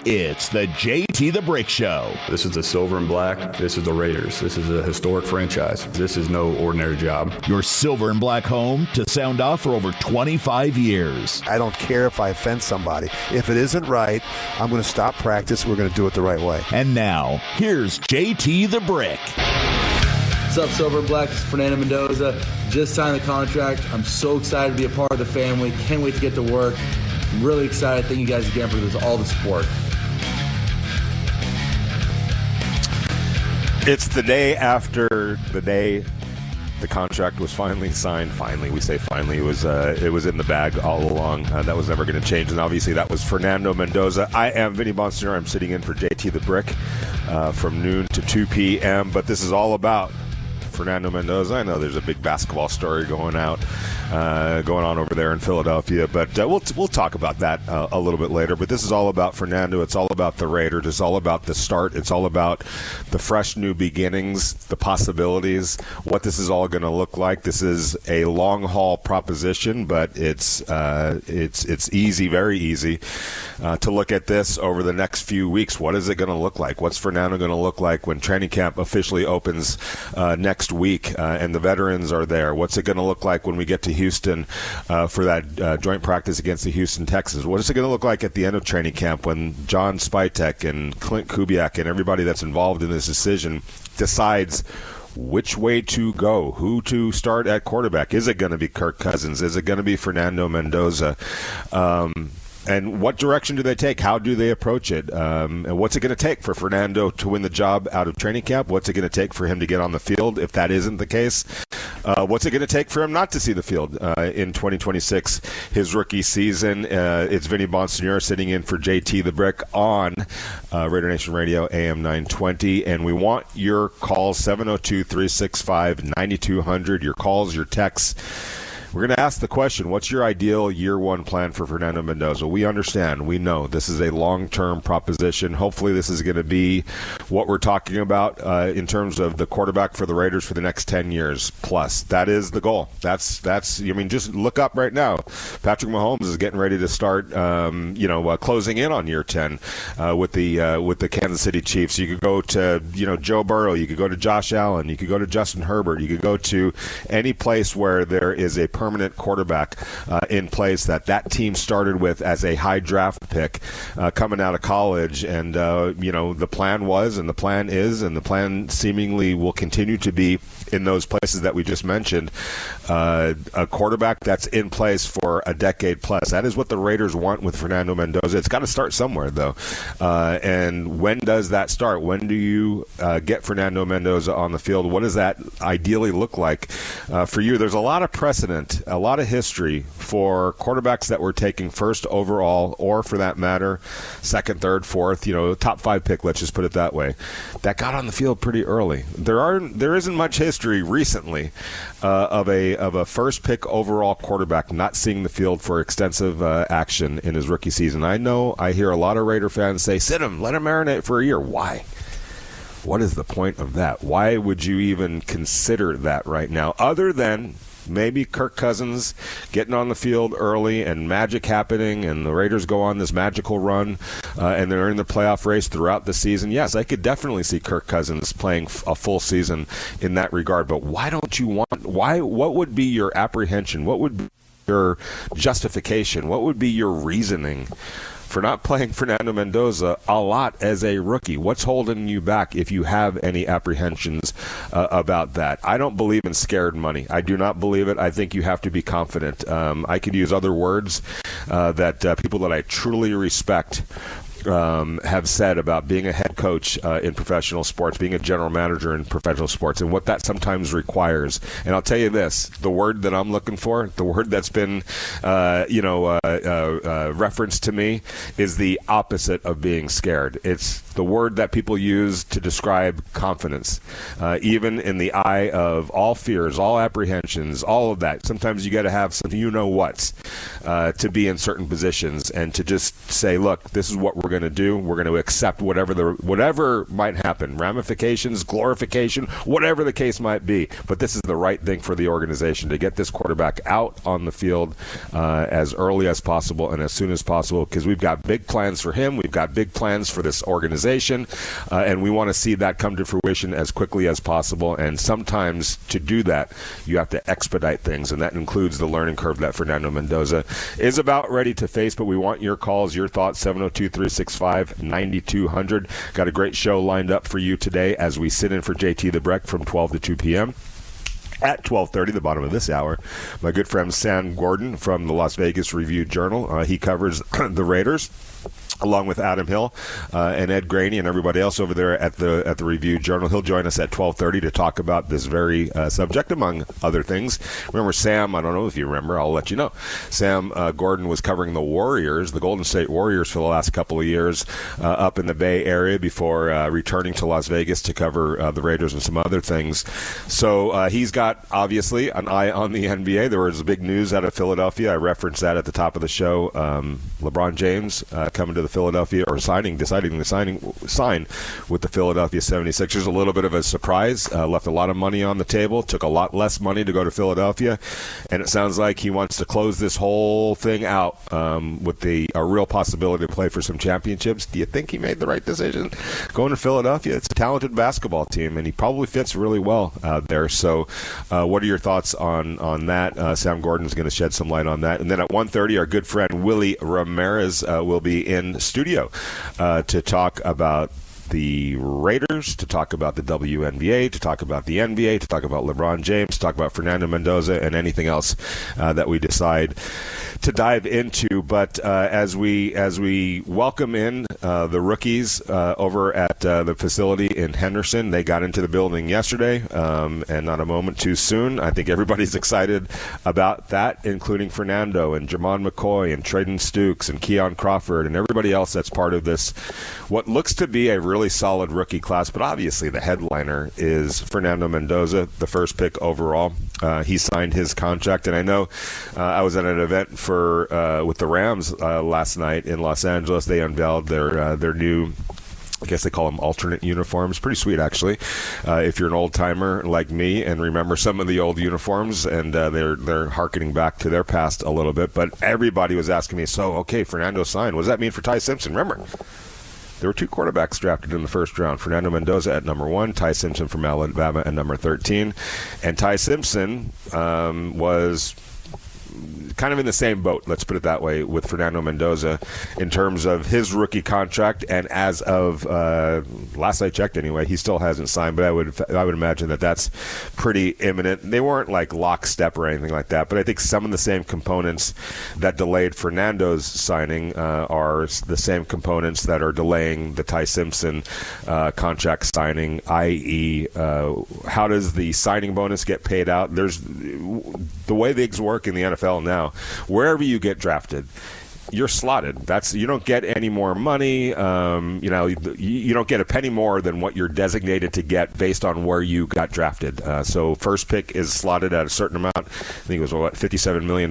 It's the JT the Brick Show. This is the silver and black. This is the Raiders. This is a historic franchise. This is no ordinary job. Your silver and black home to sound off for over 25 years. I don't care if I offend somebody. If it isn't right, I'm going to stop practice. We're going to do it the right way. And now, here's JT the Brick. What's up, Silver and Black? It's Fernando Mendoza. Just signed the contract. I'm so excited to be a part of the family. Can't wait to get to work. I'm really excited. Thank you guys again for all the support. It's the day after the day the contract was finally signed. Finally, we say finally. It was in the bag all along. That was never going to change, and obviously that was Fernando Mendoza. I am Vinny Bonsignore. I'm sitting in for JT the Brick from noon to 2 p.m., but this is all about Fernando Mendoza. I know there's a big basketball story going on over there in Philadelphia, but we'll talk about that a little bit later. But this is all about Fernando. It's all about the Raiders. It's all about the start. It's all about the fresh new beginnings, the possibilities, what this is all going to look like. This is a long haul proposition, but it's easy, very easy to look at this over the next few weeks. What is it going to look like? What's Fernando going to look like when training camp officially opens next week and the veterans are there? What's it going to look like when we get to Houston for that joint practice against the Houston Texans? What is it going to look like at the end of training camp when John Spytek and Clint Kubiak and everybody that's involved in this decision decides which way to go, who to start at quarterback? Is it going to be Kirk Cousins? Is it going to be Fernando Mendoza? And what direction do they take? How do they approach it? And what's it going to take for Fernando to win the job out of training camp? What's it going to take for him to get on the field if that isn't the case? What's it going to take for him not to see the field in 2026, his rookie season? It's Vinny Bonsignore sitting in for JT the Brick on Raider Nation Radio, AM 920. And we want your calls, 702-365-9200, your calls, your texts. We're going to ask the question, what's your ideal year one plan for Fernando Mendoza? We understand. We know this is a long-term proposition. Hopefully this is going to be what we're talking about in terms of the quarterback for the Raiders for the next 10 years plus. That is the goal. That's. I mean, just look up right now. Patrick Mahomes is getting ready to start, closing in on year 10 with the Kansas City Chiefs. You could go to, Joe Burrow. You could go to Josh Allen. You could go to Justin Herbert. You could go to any place where there is a permanent quarterback in place that team started with as a high draft pick coming out of college. And, the plan was and the plan is and the plan seemingly will continue to be in those places that we just mentioned, a quarterback that's in place for a decade plus. That is what the Raiders want with Fernando Mendoza. It's got to start somewhere, though. And when does that start? When do you get Fernando Mendoza on the field? What does that ideally look like for you? There's a lot of precedent, a lot of history for quarterbacks that were taking first overall, or for that matter, second, third, fourth, top 5 pick, let's just put it that way, that got on the field pretty early. There isn't much history recently of a first pick overall quarterback not seeing the field for extensive action in his rookie season. I hear a lot of Raider fans say, sit him, let him marinate for a year. Why? What is the point of that? Why would you even consider that right now, other than maybe Kirk Cousins getting on the field early and magic happening and the Raiders go on this magical run and they're in the playoff race throughout the season? Yes, I could definitely see Kirk Cousins playing a full season in that regard. But why don't you what would be your apprehension? What would be your justification? What would be your reasoning for not playing Fernando Mendoza a lot as a rookie? What's holding you back if you have any apprehensions about that? I don't believe in scared money. I do not believe it. I think you have to be confident. I could use other words that people that I truly respect have said about being a head coach in professional sports, being a general manager in professional sports, and what that sometimes requires. And I'll tell you this, the word that I'm looking for, the word that's been referenced to me, is the opposite of being scared. It's the word that people use to describe confidence, even in the eye of all fears, all apprehensions, all of that. Sometimes you got to have some what's to be in certain positions and to just say, look, this is what we're we're going to do. We're going to accept whatever might happen, ramifications, glorification, whatever the case might be. But this is the right thing for the organization, to get this quarterback out on the field as early as possible and as soon as possible, because we've got big plans for him. We've got big plans for this organization, and we want to see that come to fruition as quickly as possible. And sometimes to do that, you have to expedite things, and that includes the learning curve that Fernando Mendoza is about ready to face. But we want your calls, your thoughts, 702-365-9200. Got a great show lined up for you today as we sit in for JT the Breck from 12 to 2 p.m. At 12:30, the bottom of this hour, my good friend Sam Gordon from the Las Vegas Review-Journal. He covers the Raiders, along with Adam Hill and Ed Graney and everybody else over there at the Review-Journal. He'll join us at 12:30 to talk about this very subject, among other things. Remember, Sam, I don't know if you remember, I'll let you know. Sam Gordon was covering the Warriors, the Golden State Warriors, for the last couple of years up in the Bay Area before returning to Las Vegas to cover the Raiders and some other things. So he's got, obviously, an eye on the NBA. There was big news out of Philadelphia. I referenced that at the top of the show. LeBron James coming to the Philadelphia, or deciding to sign with the Philadelphia 76ers. A little bit of a surprise. Left a lot of money on the table. Took a lot less money to go to Philadelphia, and it sounds like he wants to close this whole thing out with a real possibility to play for some championships. Do you think he made the right decision going to Philadelphia? It's a talented basketball team, and he probably fits really well there. So what are your thoughts on that? Sam Gordon's going to shed some light on that. And then at 1:30, our good friend Willie Ramirez will be in studio to talk about the Raiders, to talk about the WNBA, to talk about the NBA, to talk about LeBron James, to talk about Fernando Mendoza, and anything else that we decide to dive into. But as we welcome in the rookies over at the facility in Henderson, they got into the building yesterday, and not a moment too soon. I think everybody's excited about that, including Fernando and Jermon McCoy and Traden Stukes and Keon Crawford and everybody else that's part of this, what looks to be a really solid rookie class. But obviously the headliner is Fernando Mendoza, the first pick overall. He signed his contract, and I know I was at an event with the Rams last night in Los Angeles. They unveiled their new, I guess they call them alternate uniforms. Pretty sweet, actually, if you're an old-timer like me and remember some of the old uniforms, and they're hearkening back to their past a little bit. But everybody was asking me, so, okay, Fernando signed. What does that mean for Ty Simpson? Remember, there were two quarterbacks drafted in the first round, Fernando Mendoza at number 1, Ty Simpson from Alabama at number 13. And Ty Simpson was kind of in the same boat, let's put it that way, with Fernando Mendoza in terms of his rookie contract. And as of last I checked, anyway, he still hasn't signed. But I would imagine that that's pretty imminent. They weren't like lockstep or anything like that. But I think some of the same components that delayed Fernando's signing are the same components that are delaying the Ty Simpson contract signing, i.e., how does the signing bonus get paid out? There's the way things work in the NFL now. Wherever you get drafted, you're slotted. You don't get any more money. You don't get a penny more than what you're designated to get based on where you got drafted. So first pick is slotted at a certain amount. I think it was $57 million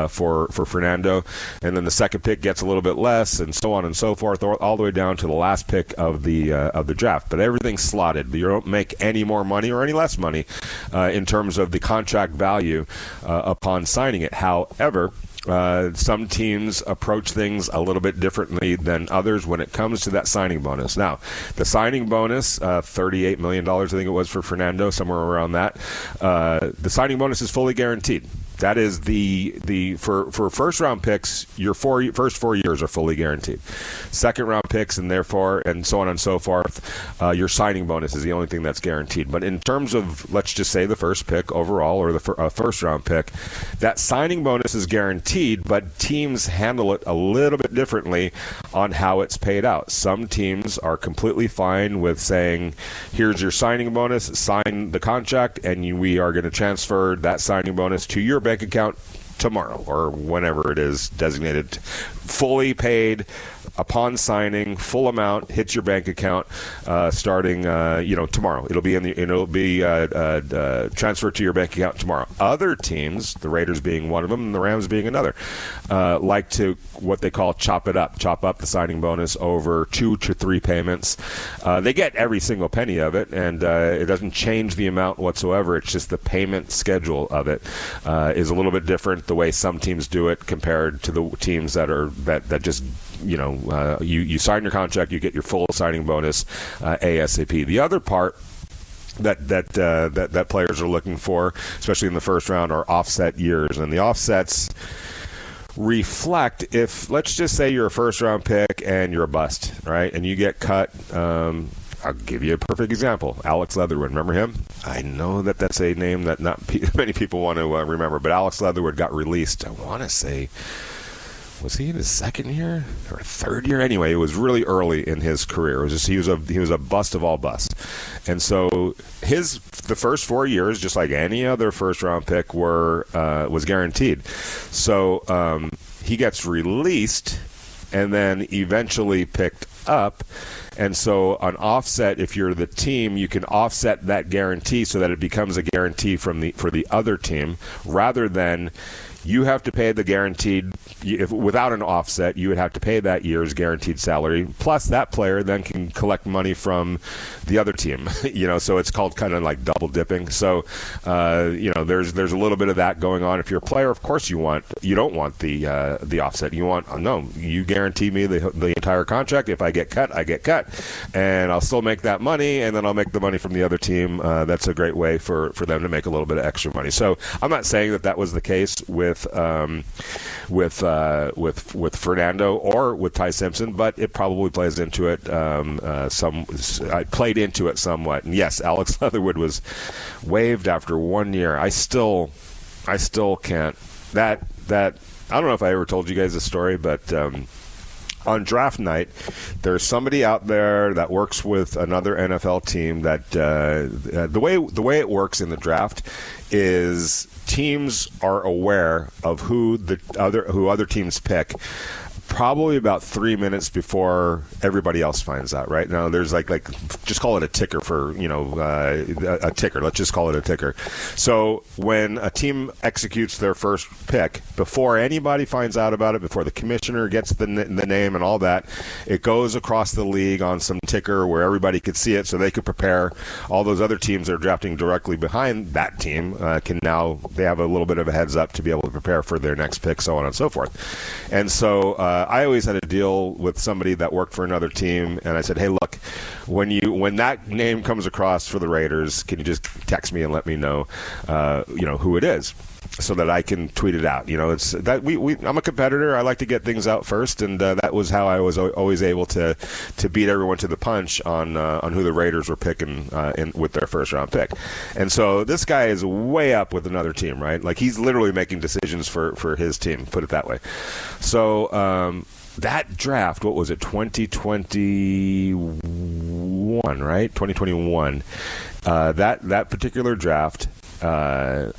for Fernando, and then the second pick gets a little bit less, and so on and so forth, all the way down to the last pick of the draft. But everything's slotted. You don't make any more money or any less money in terms of the contract value upon signing it. However, some teams approach things a little bit differently than others when it comes to that signing bonus. Now, the signing bonus, $38 million, I think it was for Fernando, somewhere around that. The signing bonus is fully guaranteed. That is for first round picks, your first 4 years are fully guaranteed. Second round picks, and therefore, and so on and so forth, your signing bonus is the only thing that's guaranteed. But in terms of, let's just say, the first pick overall, or the first round pick, that signing bonus is guaranteed, but teams handle it a little bit differently on how it's paid out. Some teams are completely fine with saying, here's your signing bonus, sign the contract, and we are going to transfer that signing bonus to your bank account tomorrow or whenever it is designated, fully paid upon signing, full amount hits your bank account starting tomorrow. It'll be transferred to your bank account tomorrow. Other teams, the Raiders being one of them and the Rams being another, like to what they call chop up the signing bonus over 2 to 3 payments. They get every single penny of it, and it doesn't change the amount whatsoever. It's just the payment schedule of it is a little bit different, the way some teams do it compared to the teams that just you sign your contract, you get your full signing bonus ASAP. The other part that players are looking for, especially in the first round, are offset years, and the offsets reflect, if let's just say you're a first round pick and you're a bust, right, and you get cut. I'll give you a perfect example. Alex Leatherwood. Remember him? I know that's a name that not many people want to remember, but Alex Leatherwood got released, I want to say, was he in his second year or third year? Anyway, it was really early in his career. It was just he was a bust of all busts. And so the first 4 years, just like any other first-round pick, was guaranteed. So he gets released and then eventually picked up. And so on offset, if you're the team, you can offset that guarantee so that it becomes a guarantee for the other team, rather than you have to pay the guaranteed. Without an offset, you would have to pay that year's guaranteed salary. Plus, that player then can collect money from the other team. So it's called kind of like double dipping. So, there's a little bit of that going on. If you're a player, of course you don't want the offset. You guarantee me the entire contract. If I get cut, I get cut, and I'll still make that money, and then I'll make the money from the other team. That's a great way for them to make a little bit of extra money. So I'm not saying that was the case with Fernando or with Ty Simpson, but it probably plays into it. I played into it somewhat. And yes, Alex Leatherwood was waived after 1 year. I still can't. That I don't know if I ever told you guys this story, but on draft night, there's somebody out there that works with another NFL team that the way it works in the draft is teams are aware of who other teams pick probably about 3 minutes before everybody else finds out. Right now, there's like just call it a ticker for a ticker. Let's just call it a ticker. So when a team executes their first pick, before anybody finds out about it, before the commissioner gets the name and all that, it goes across the league on some ticker where everybody could see it, so they could prepare. All those other teams that are drafting directly behind that team they have a little bit of a heads up to be able to prepare for their next pick, so on and so forth. And so I always had to deal with somebody that worked for another team, and I said, hey, look, when that name comes across for the Raiders, can you just text me and let me know who it is, so that I can tweet it out. It's that I'm a competitor. I like to get things out first, and that was how I was always able to beat everyone to the punch on who the Raiders were picking with their first round pick. And so this guy is way up with another team, right? Like, he's literally making decisions for his team, put it that way. So that draft, what was it, 2021, right? 2021. That particular draft, in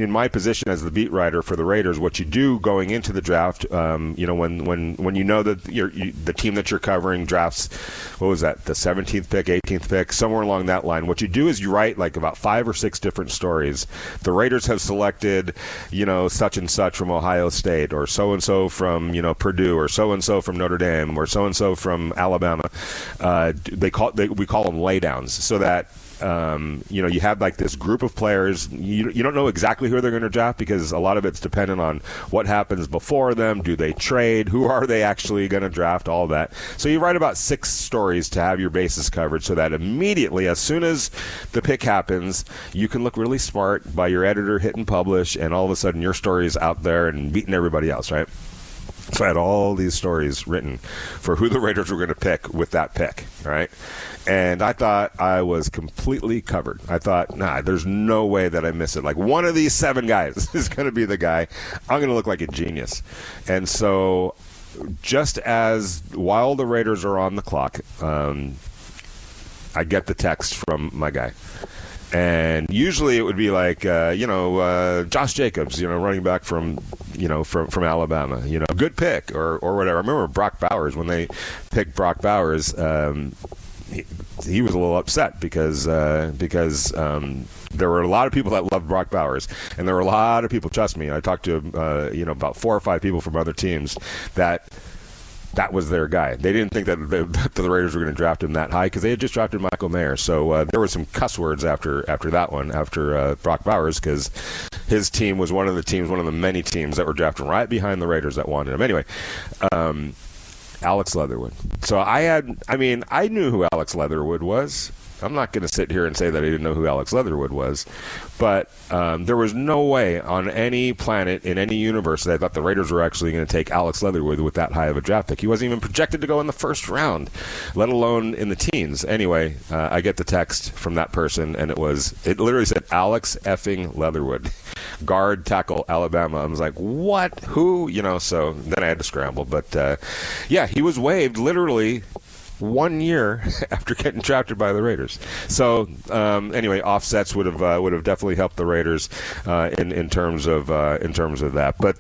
my position as the beat writer for the Raiders, what you do going into the draft, when you know that the team that you're covering drafts, what was that, the 17th pick, 18th pick, somewhere along that line, what you do is you write like about 5 or 6 different stories. The Raiders have selected, such and such from Ohio State, or so-and-so from, Purdue, or so-and-so from Notre Dame, or so-and-so from Alabama. We call them laydowns, so that you have like this group of players. You don't know exactly who they're going to draft, because a lot of it's dependent on what happens before them. Do they trade? Who are they actually going to draft? All that. So you write about 6 stories to have your bases covered, so that immediately, as soon as the pick happens, you can look really smart by your editor hitting publish, and all of a sudden your story is out there and beating everybody else, right? So I had all these stories written for who the Raiders were going to pick with that pick, right? And I thought I was completely covered. I thought, there's no way that I miss it. Like, one of these 7 guys is going to be the guy. I'm going to look like a genius. And so just while the Raiders are on the clock, I get the text from my guy. And usually it would be like, Josh Jacobs, running back from Alabama, good pick or whatever. I remember Brock Bowers, when they picked Brock Bowers, he was a little upset because there were a lot of people that loved Brock Bowers, and there were a lot of people, trust me, I talked to about 4 or 5 people from other teams that was their guy. They didn't think that the Raiders were going to draft him that high because they had just drafted Michael Mayer. So there were some cuss words after that one, after Brock Bowers, because his team was one of the many teams that were drafted right behind the Raiders that wanted him. Anyway, Alex Leatherwood. So I knew who Alex Leatherwood was. I'm not going to sit here and say that I didn't know who Alex Leatherwood was, but there was no way on any planet in any universe that I thought the Raiders were actually going to take Alex Leatherwood with that high of a draft pick. He wasn't even projected to go in the first round, let alone in the teens. Anyway, I get the text from that person, and it literally said Alex effing Leatherwood, guard, tackle, Alabama. I was like, what? Who? So then I had to scramble. But yeah, he was waived literally 1 year after getting drafted by the Raiders. So anyway, offsets would have definitely helped the Raiders in terms of that. But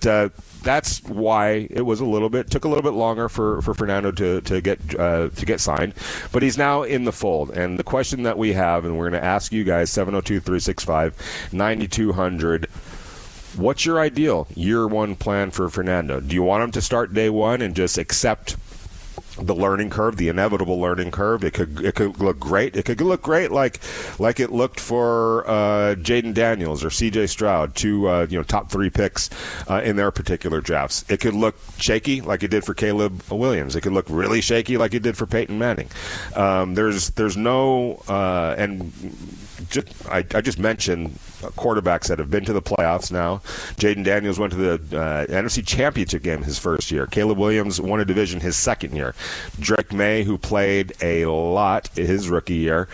that's why it was took a little bit longer for Fernando to get signed. But he's now in the fold. And the question that we have, and we're going to ask you guys, 702-365-9200. What's your ideal year one plan for Fernando? Do you want him to start day one and just accept the learning curve, the inevitable learning curve? It could look great. It could look great like it looked for Jaden Daniels or C.J. Stroud, two top 3 picks in their particular drafts. It could look shaky like it did for Caleb Williams. It could look really shaky like it did for Peyton Manning. There's no and. I just mentioned quarterbacks that have been to the playoffs now. Jaden Daniels went to the NFC Championship game his first year. Caleb Williams won a division his second year. Drake May, who played a lot his rookie year,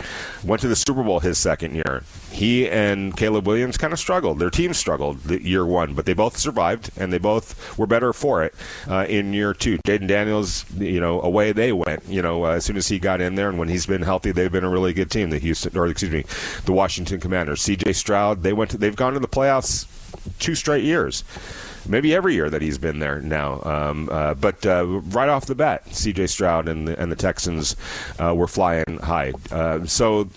went to the Super Bowl his second year. He and Caleb Williams kind of struggled. Their team struggled year one, but they both survived, and they both were better for it in year two. Jaden Daniels, away they went. As soon as he got in there, and when he's been healthy, they've been a really good team. The Washington Commanders. C.J. Stroud, they've gone to the playoffs 2 straight years. Maybe every year that he's been there now. But right off the bat, C.J. Stroud and the Texans were flying high. So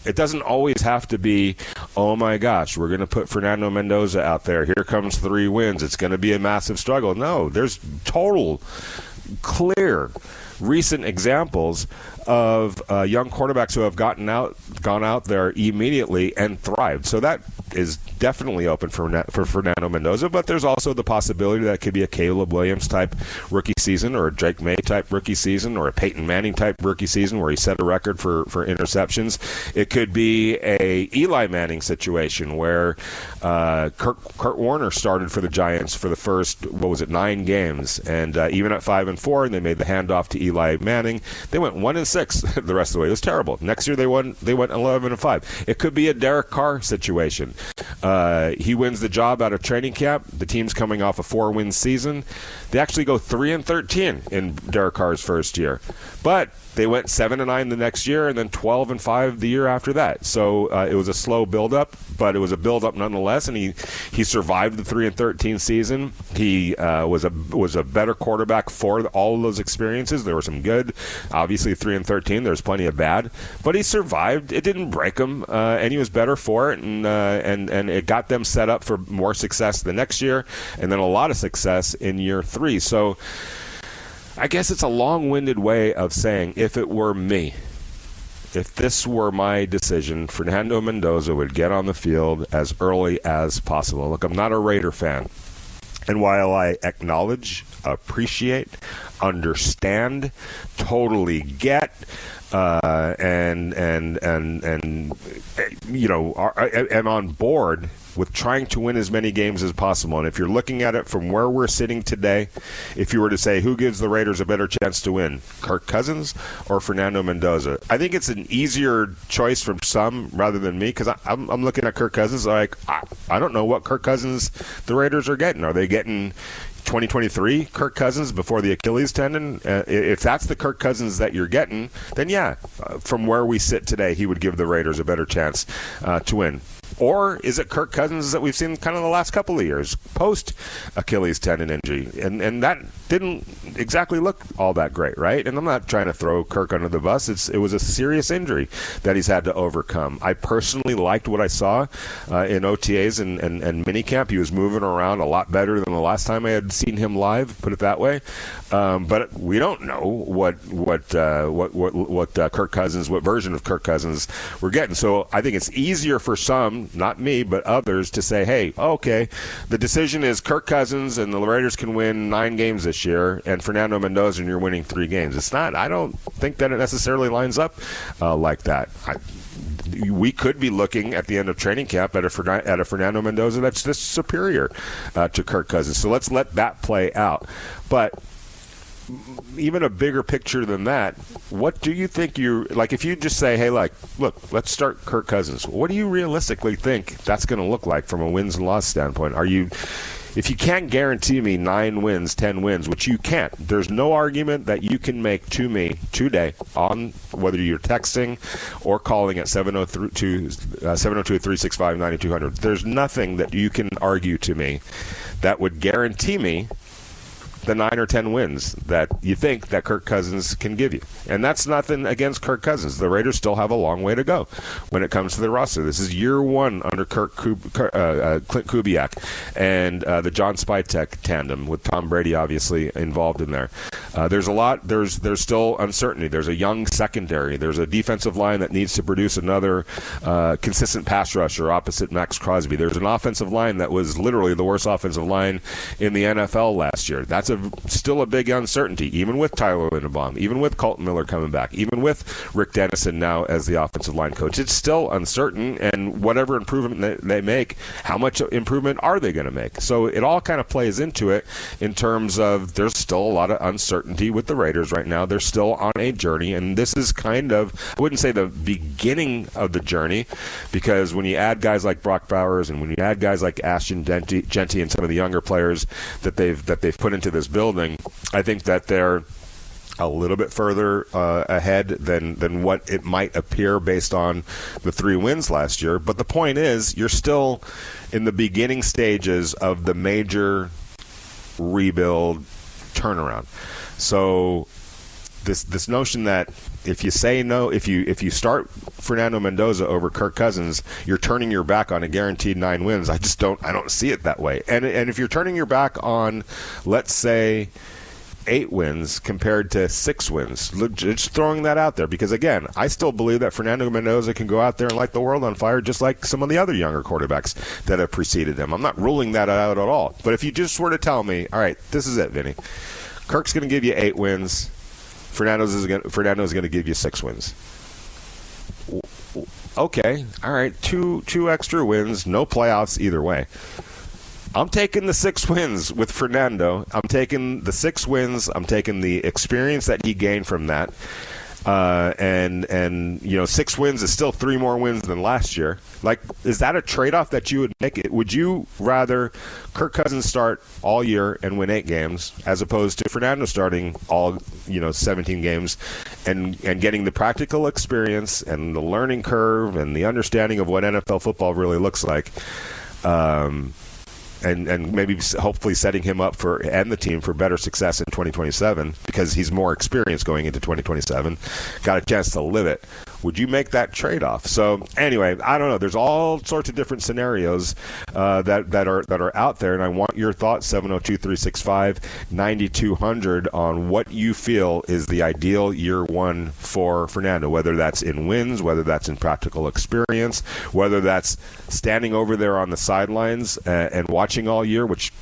it doesn't always have to be, oh my gosh, we're going to put Fernando Mendoza out there. Here comes 3 wins. It's going to be a massive struggle. No, there's total, clear, recent examples of young quarterbacks who have gone out there immediately and thrived. So that is definitely open for Fernando Mendoza, but there's also the possibility that it could be a Caleb Williams type rookie season, or a Drake May type rookie season, or a Peyton Manning type rookie season where he set a record for interceptions. It could be a Eli Manning situation where Kurt Warner started for the Giants for the first 9 games, and even at 5-4, and they made the handoff to Eli Manning, they went 1-6 the rest of the way. It was terrible. Next year they went 11-5. It could be a Derek Carr situation. He wins the job out of training camp. The team's coming off a 4-win season. They actually go 3-13 in Derek Carr's first year, but they went 7-9 the next year, and then 12-5 the year after that. So it was a slow build-up, but it was a build-up nonetheless. And he survived the 3-13 season. He was a better quarterback for all of those experiences. There were some good, obviously 3-13. There's plenty of bad, but he survived. It didn't break him, and he was better for it. And it got them set up for more success the next year, and then a lot of success in year 3. So I guess it's a long-winded way of saying, if it were me, if this were my decision, Fernando Mendoza would get on the field as early as possible. Look, I'm not a Raider fan. And while I acknowledge, appreciate, understand, totally get, am on board with trying to win as many games as possible. And if you're looking at it from where we're sitting today, if you were to say who gives the Raiders a better chance to win, Kirk Cousins or Fernando Mendoza, I think it's an easier choice from some rather than me, because I'm looking at Kirk Cousins like, I don't know what Kirk Cousins the Raiders are getting. Are they getting, 2023 Kirk Cousins before the Achilles tendon, if that's the Kirk Cousins that you're getting, then yeah, from where we sit today, he would give the Raiders a better chance to win. Or is it Kirk Cousins that we've seen kind of the last couple of years, post-Achilles tendon injury? And that didn't exactly look all that great, right? And I'm not trying to throw Kirk under the bus. It was a serious injury that he's had to overcome. I personally liked what I saw in OTAs and minicamp. He was moving around a lot better than the last time I had seen him live, put it that way. But we don't know what Kirk Cousins, what version of Kirk Cousins we're getting. So I think it's easier for some, not me, but others, to say, hey, okay, the decision is Kirk Cousins and the Raiders can win 9 games this year, and Fernando Mendoza and you're winning 3 games. It's not. I don't think that it necessarily lines up like that. We could be looking at the end of training camp at a Fernando Mendoza that's just superior to Kirk Cousins. So let's let that play out. But even a bigger picture than that, what do you think if you just say, hey, look, let's start Kirk Cousins, what do you realistically think that's going to look like from a wins and loss standpoint? If you can't guarantee me 9 wins, 10 wins, which you can't, there's no argument that you can make to me today on whether you're texting or calling at 702-365-9200. There's nothing that you can argue to me that would guarantee me the 9 or 10 wins that you think that Kirk Cousins can give you. And that's nothing against Kirk Cousins. The Raiders still have a long way to go when it comes to the roster. This is year 1 under Clint Kubiak and the John Spytek tandem with Tom Brady obviously involved in there. There's a lot. There's still uncertainty. There's a young secondary. There's a defensive line that needs to produce another consistent pass rusher opposite Max Crosby. There's an offensive line that was literally the worst offensive line in the NFL last year. That's still a big uncertainty, even with Tyler Linderbaum, even with Colton Miller coming back, even with Rick Dennison now as the offensive line coach. It's still uncertain, and whatever improvement they make, how much improvement are they going to make? So it all kind of plays into it in terms of there's still a lot of uncertainty with the Raiders right now. They're still on a journey, and this is kind of, I wouldn't say the beginning of the journey, because when you add guys like Brock Bowers and when you add guys like Ashton Genty and some of the younger players that they've put into this building, I think that they're a little bit further ahead than what it might appear based on the 3 wins last year. But the point is, you're still in the beginning stages of the major rebuild turnaround. So this notion that if you say no, if you start Fernando Mendoza over Kirk Cousins, you're turning your back on a guaranteed 9 wins. I don't see it that way. And if you're turning your back on, let's say, 8 wins compared to 6 wins, just throwing that out there, because again, I still believe that Fernando Mendoza can go out there and light the world on fire just like some of the other younger quarterbacks that have preceded him. I'm not ruling that out at all. But if you just were to tell me, all right, this is it, Vinny, Kirk's going to give you 8 wins, Fernando's going to give you 6 wins. Okay, all right, two extra wins, no playoffs either way. I'm taking the 6 wins with Fernando. I'm taking the 6 wins. I'm taking the experience that he gained from that. And 6 wins is still 3 more wins than last year. Like, is that a trade-off that you would make? Would you rather Kirk Cousins start all year and win 8 games as opposed to Fernando starting all 17 games and getting the practical experience and the learning curve and the understanding of what NFL football really looks like? And maybe hopefully setting him up and the team for better success in 2027 because he's more experienced going into 2027, got a chance to live it. Would you make that trade-off? So anyway, I don't know. There's all sorts of different scenarios that are out there, and I want your thoughts, 702-365-9200, on what you feel is the ideal year 1 for Fernando, whether that's in wins, whether that's in practical experience, whether that's standing over there on the sidelines and watching all year, which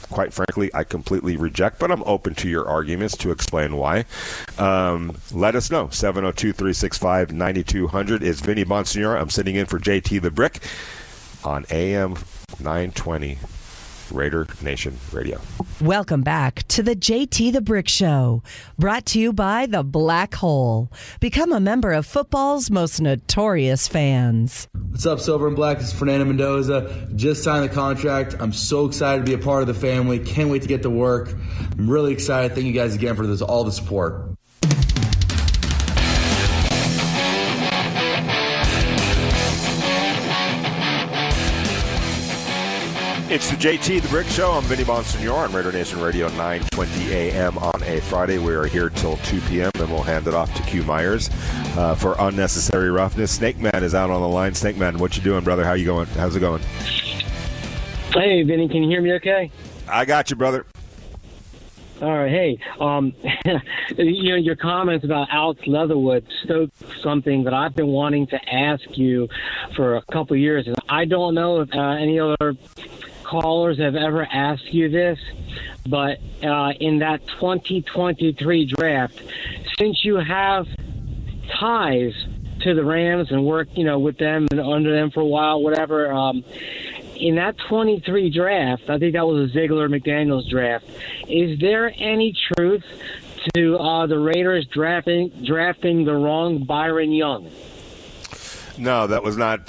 quite frankly, I completely reject, but I'm open to your arguments to explain why. Let us know. 702-365-9200 is Vinny Bonsignore. I'm sitting in for JT the Brick on AM 920 Raider Nation Radio. Welcome back to the JT the Brick Show, brought to you by The Black Hole. Become a member of football's most notorious fans. What's up, Silver and Black? This is Fernando Mendoza. Just signed the contract. I'm so excited to be a part of the family. Can't wait to get to work. I'm really excited. Thank you guys again for all the support. It's the JT the Brick Show. I'm Vinny Bonsignore on Raider Nation Radio, 9:20 a.m. on a Friday. We are here till 2 p.m. Then we'll hand it off to Q Myers for unnecessary roughness. Snake Man is out on the line. Snake Man, what you doing, brother? How you going? How's it going? Hey, Vinny, can you hear me okay? I got you, brother. All right, hey, your comments about Alex Leatherwood stoked something that I've been wanting to ask you for a couple of years. I don't know if any other callers have ever asked you this, but in that 2023 draft, since you have ties to the Rams and worked, with them and under them for a while, whatever, in that 23 draft, I think that was a Ziegler-McDaniels draft, is there any truth to the Raiders drafting the wrong Byron Young? No, that was not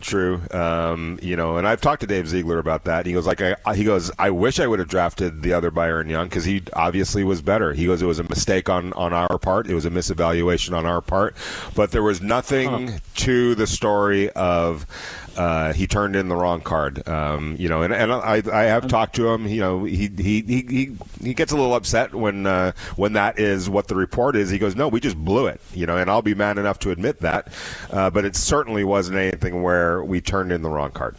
true. And I've talked to Dave Ziegler about that. He goes, I wish I would have drafted the other Byron Young because he obviously was better. He goes, it was a mistake on our part. It was a misevaluation on our part. But there was nothing to the story of he turned in the wrong card. And I have talked to him. He gets a little upset when that is what the report is. He goes, no, we just blew it. And I'll be man enough to admit that. But it certainly wasn't anything where we turned in the wrong card.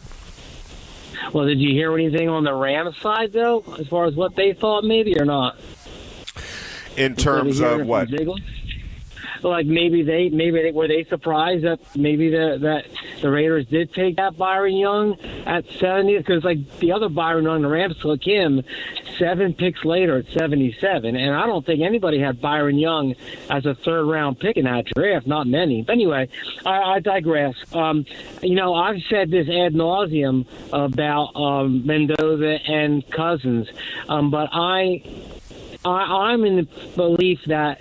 Well, did you hear anything on the Rams side, though, as far as what they thought, maybe, or not? In terms of what? Like maybe they were they surprised that maybe that the Raiders did take that Byron Young at 70, because like the other Byron Young, the Rams took him 7 picks later at 77, and I don't think anybody had Byron Young as a third-round pick in that draft. Not many. But anyway, I digress. I've said this ad nauseum about Mendoza and Cousins, but I'm in the belief that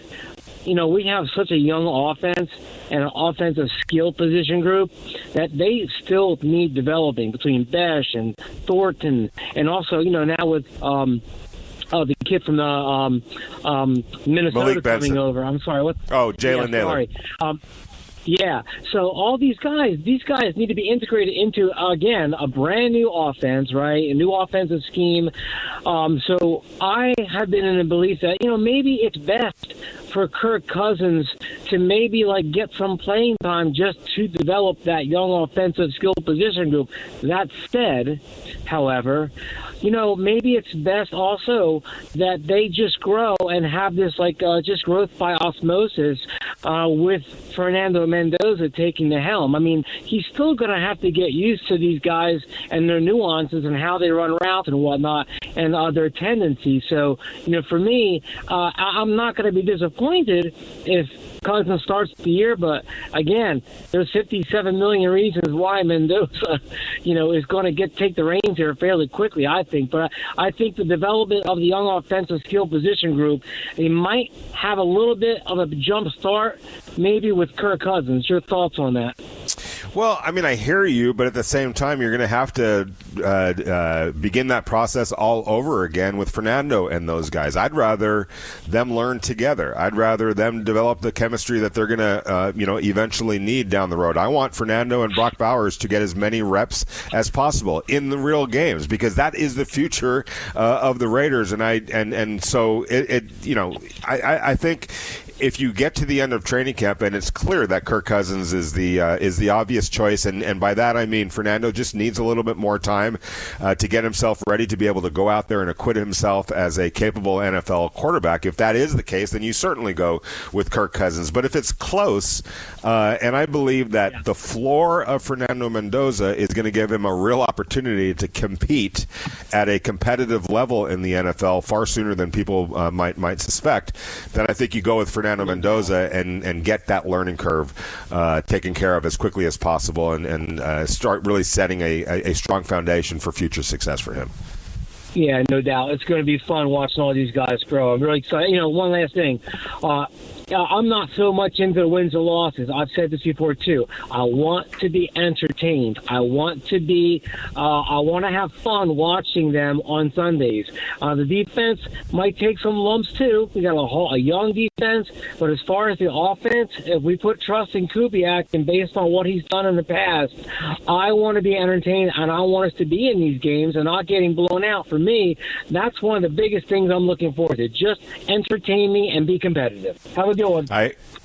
we have such a young offense and an offensive skill position group that they still need developing between Besh and Thornton, and also now with the kid from the Minnesota coming over. I'm sorry, what? Oh, Jalen Naylor. Sorry. Yeah, so all these guys need to be integrated into, again, a brand new offense, right? A new offensive scheme. So I have been in the belief that, maybe it's best for Kirk Cousins to maybe get some playing time just to develop that young offensive skill position group. That said, however, maybe it's best also that they just grow and have this just growth by osmosis with Fernando Mendoza taking the helm. I mean, he's still going to have to get used to these guys and their nuances and how they run routes and whatnot and their tendencies. So, for me, I'm not going to be disappointed if Cousins starts the year, but again, there's 57 million reasons why Mendoza, is going to take the reins here fairly quickly, I think. But I think the development of the young offensive skill position group, they might have a little bit of a jump start, maybe with Kirk Cousins. Your thoughts on that? Well, I mean, I hear you, but at the same time, you're going to have to begin that process all over again with Fernando and those guys. I'd rather them learn together. I'd rather them develop the chemistry that they're going to, eventually need down the road. I want Fernando and Brock Bowers to get as many reps as possible in the real games, because that is the future of the Raiders. And so I think if you get to the end of training camp and it's clear that Kirk Cousins is the obvious choice, and by that I mean Fernando just needs a little bit more time to get himself ready to be able to go out there and acquit himself as a capable NFL quarterback. If that is the case, then you certainly go with Kirk Cousins. But if it's close, and I believe that the floor of Fernando Mendoza is going to give him a real opportunity to compete at a competitive level in the NFL far sooner than people might suspect, then I think you go with Fernando Mendoza and get that learning curve taken care of as quickly as possible and start really setting a strong foundation foundation for future success for him. Yeah, no doubt. It's going to be fun watching all these guys grow. I'm really excited. One last thing. I'm not so much into the wins or losses. I've said this before, too. I want to be entertained. I want to have fun watching them on Sundays. The defense might take some lumps, too. We got a young defense. But as far as the offense, if we put trust in Kubiak and based on what he's done in the past, I want to be entertained, and I want us to be in these games and not getting blown out. For me, that's one of the biggest things I'm looking forward to. Just entertain me and be competitive. Have a good one.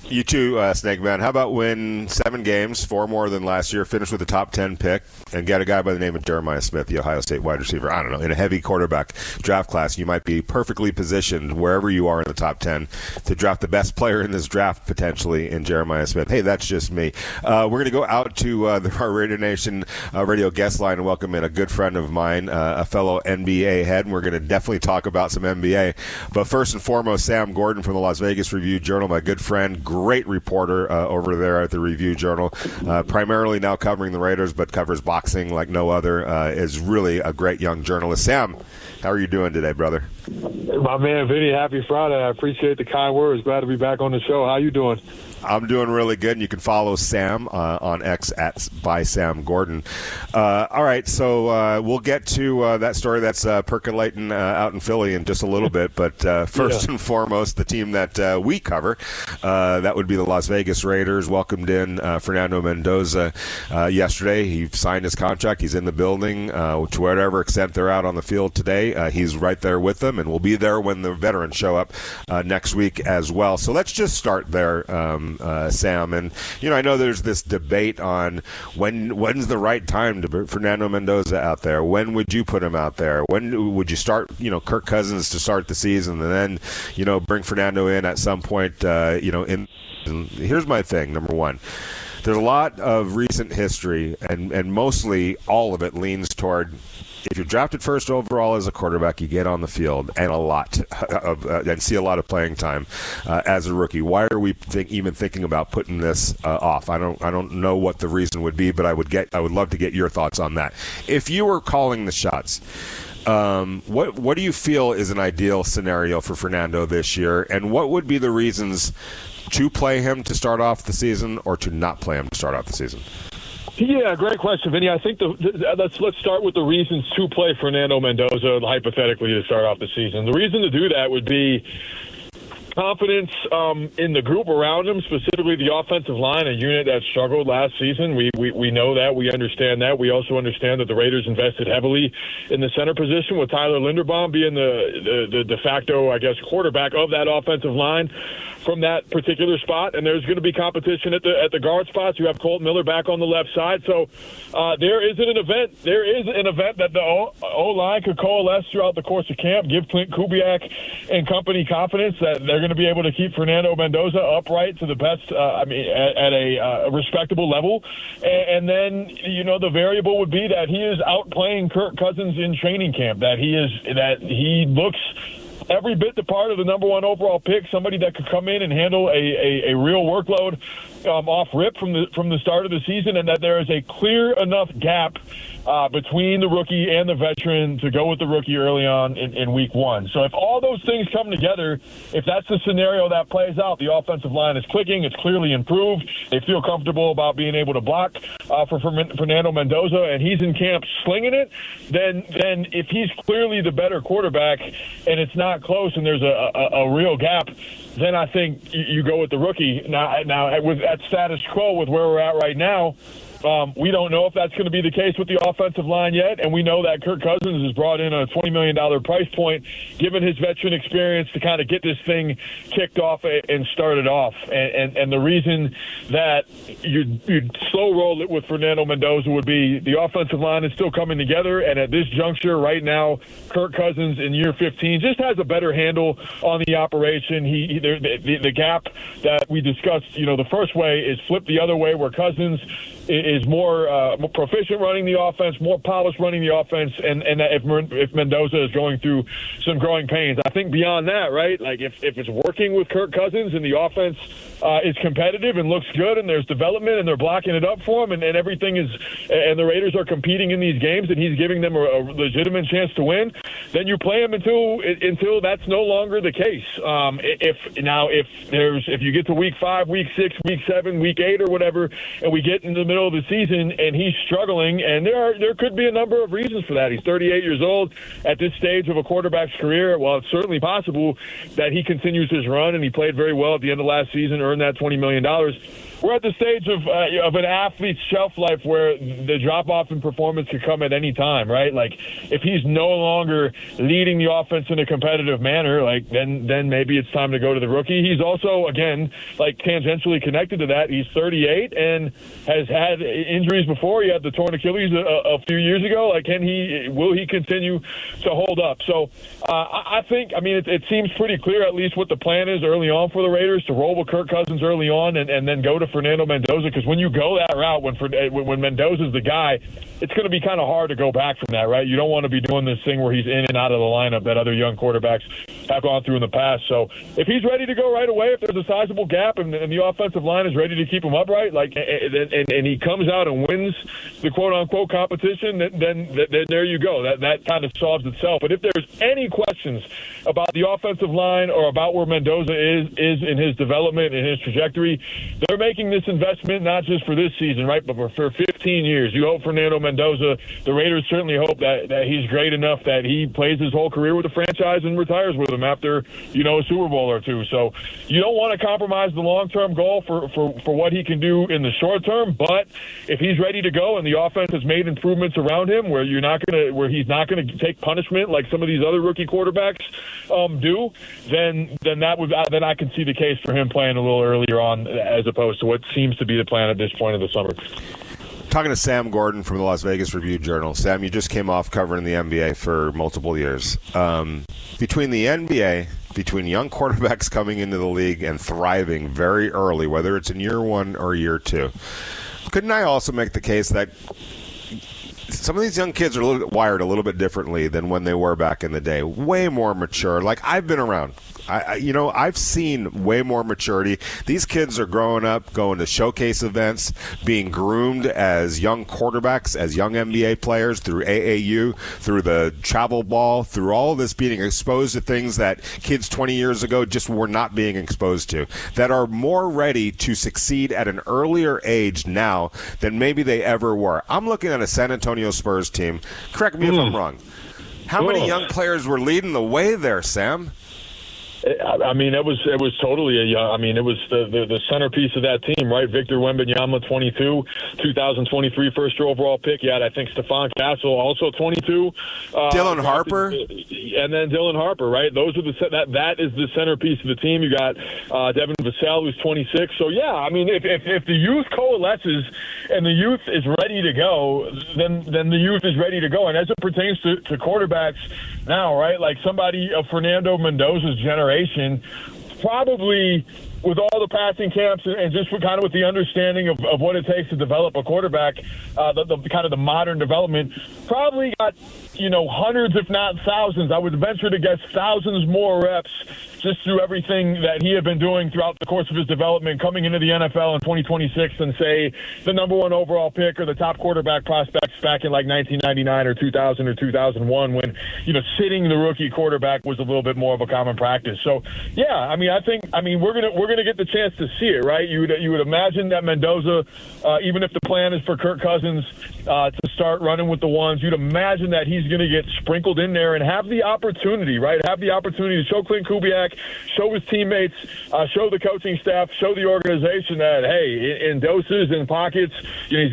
You too, Snake Man. How about win 7 games, 4 more than last year, finish with a top 10 pick, and get a guy by the name of Jeremiah Smith, the Ohio State wide receiver? I don't know. In a heavy quarterback draft class, you might be perfectly positioned wherever you are in the top 10 to draft the best player in this draft, potentially, in Jeremiah Smith. Hey, that's just me. We're going to go out to our Radio Nation radio guest line and welcome in a good friend of mine, a fellow NBA head, and we're going to definitely talk about some NBA. But first and foremost, Sam Gordon from the Las Vegas Review-Journal, my good friend, great reporter over there at the Review-Journal, primarily now covering the Raiders, but covers boxing like no other, is really a great young journalist. Sam, how are you doing today, brother? My man, Vinny, happy Friday. I appreciate the kind words. Glad to be back on the show. How you doing? I'm doing really good, and you can follow Sam on X by Sam Gordon. All right, so we'll get to that story that's percolating out in Philly in just a little bit. But first and foremost, the team that we cover, that would be the Las Vegas Raiders, welcomed in Fernando Mendoza yesterday. He signed his contract. He's in the building. To whatever extent they're out on the field today, he's right there with them, and will be there when the veterans show up next week as well. So let's just start there, Sam. And, I know there's this debate on when's the right time to put Fernando Mendoza out there. When would you put him out there? When would you start, Kirk Cousins to start the season and then, bring Fernando in at some point, in. And here's my thing, number one. There's a lot of recent history, and mostly all of it leans toward if you're drafted first overall as a quarterback, you get on the field and and see a lot of playing time as a rookie. Why are we even thinking about putting this off? I don't know what the reason would be, but I would love to get your thoughts on that. If you were calling the shots, what do you feel is an ideal scenario for Fernando this year, and what would be the reasons to play him to start off the season or to not play him to start off the season? Yeah, great question, Vinny. I think let's start with the reasons to play Fernando Mendoza, hypothetically, to start off the season. The reason to do that would be confidence in the group around him, specifically the offensive line, a unit that struggled last season. We know that. We understand that. We also understand that the Raiders invested heavily in the center position with Tyler Linderbaum being the de facto, I guess, quarterback of that offensive line from that particular spot, and there's going to be competition at the guard spots. You have Colt Miller back on the left side, so there is an event that the O-line could coalesce throughout the course of camp, give Clint Kubiak and company confidence that they're going to be able to keep Fernando Mendoza upright to the best, at a respectable level, and then the variable would be that he is outplaying Kirk Cousins in training camp, that he looks every bit the part of the number 1 overall pick, somebody that could come in and handle a real workload off rip from the start of the season, and that there is a clear enough gap between the rookie and the veteran to go with the rookie early on in week 1. So if all those things come together, if that's the scenario that plays out, the offensive line is clicking, it's clearly improved, they feel comfortable about being able to block for Fernando Mendoza, and he's in camp slinging it, then if he's clearly the better quarterback and it's not close and there's a real gap, then I think you go with the rookie. Now with that status quo with where we're at right now, we don't know if that's going to be the case with the offensive line yet, and we know that Kirk Cousins has brought in a $20 million price point, given his veteran experience, to kind of get this thing kicked off and started off. And the reason that you'd slow roll it with Fernando Mendoza would be the offensive line is still coming together, and at this juncture right now, Kirk Cousins in year 15 just has a better handle on the operation. The gap that we discussed, the first way is flipped the other way, where Cousins is more proficient running the offense, more polished running the offense, and that if Mendoza is going through some growing pains. I think beyond that, right, like if it's working with Kirk Cousins and the offense is competitive and looks good and there's development and they're blocking it up for him and everything is, and the Raiders are competing in these games and he's giving them a legitimate chance to win, then you play him until that's no longer the case. If you get to week 5, week 6, week 7, week 8 or whatever, and we get in the middle of the season and he's struggling, and there could be a number of reasons for that. He's 38 years old at this stage of a quarterback's career. Well, it's certainly possible that he continues his run, and he played very well at the end of last season, earned that $20 million. We're at the stage of an athlete's shelf life where the drop-off in performance could come at any time, right? Like, if he's no longer leading the offense in a competitive manner, like then maybe it's time to go to the rookie. He's also, again, like tangentially connected to that. He's 38 and has had injuries before. He had the torn Achilles a few years ago. Like, will he continue to hold up? So I think, it seems pretty clear at least what the plan is early on for the Raiders, to roll with Kirk Cousins early on and then go to Fernando Mendoza, because when you go that route, when Mendoza's the guy, it's going to be kind of hard to go back from that, right? You don't want to be doing this thing where he's in and out of the lineup that other young quarterbacks have gone through in the past. So if he's ready to go right away, if there's a sizable gap and the offensive line is ready to keep him upright, and he comes out and wins the quote-unquote competition, then there you go. That kind of solves itself. But if there's any questions about the offensive line or about where Mendoza is in his development and his trajectory, they're making this investment not just for this season, right, but for 15 years. You hope Fernando Mendoza, the Raiders certainly hope that he's great enough that he plays his whole career with the franchise and retires with them after, a Super Bowl or two. So you don't want to compromise the long-term goal for what he can do in the short term, but if he's ready to go and the offense has made improvements around him where he's not going to take punishment like some of these other rookie quarterbacks do, then I can see the case for him playing a little earlier on as opposed to what seems to be the plan at this point of the summer. Talking to Sam Gordon from the Las Vegas Review-Journal. Sam, you just came off covering the NBA for multiple years. Between the NBA, between young quarterbacks coming into the league and thriving very early, whether it's in year 1 or year 2, couldn't I also make the case that some of these young kids are a little bit wired a little bit differently than when they were back in the day? Way more mature. Like, I've been around. I've seen way more maturity. These kids are growing up, going to showcase events, being groomed as young quarterbacks, as young NBA players through AAU, through the travel ball, through all of this, being exposed to things that kids 20 years ago just were not being exposed to, that are more ready to succeed at an earlier age now than maybe they ever were. I'm looking at a San Antonio Spurs team. Correct me if I'm wrong. How many young players were leading the way there, Sam? It was totally it was the centerpiece of that team, right? Victor Wembanyama, 22, 2023 first-year overall pick. You had, I think, Stephon Castle, also 22. Dylan Harper, and then Dylan Harper, right? Those are that is the centerpiece of the team. You got Devin Vassell, who's 26. So yeah, if the youth coalesces and the youth is ready to go, then the youth is ready to go. And as it pertains to quarterbacks now, right? Like somebody of Fernando Mendoza's generation, probably with all the passing camps and just kind of with the understanding of what it takes to develop a quarterback, the kind of the modern development, probably got, hundreds, if not thousands. I would venture to guess thousands more reps just through everything that he had been doing throughout the course of his development, coming into the NFL in 2026 than, say, the number 1 overall pick or the top quarterback prospects back in like 1999 or 2000 or 2001 when, sitting the rookie quarterback was a little bit more of a common practice. So, yeah, I think we're gonna get the chance to see it, right? You would imagine that Mendoza, even if the plan is for Kirk Cousins to start running with the ones, you'd imagine that he's going to get sprinkled in there and have the opportunity, right? Have the opportunity to show Clint Kubiak, show his teammates, show the coaching staff, show the organization that, hey, in doses and pockets,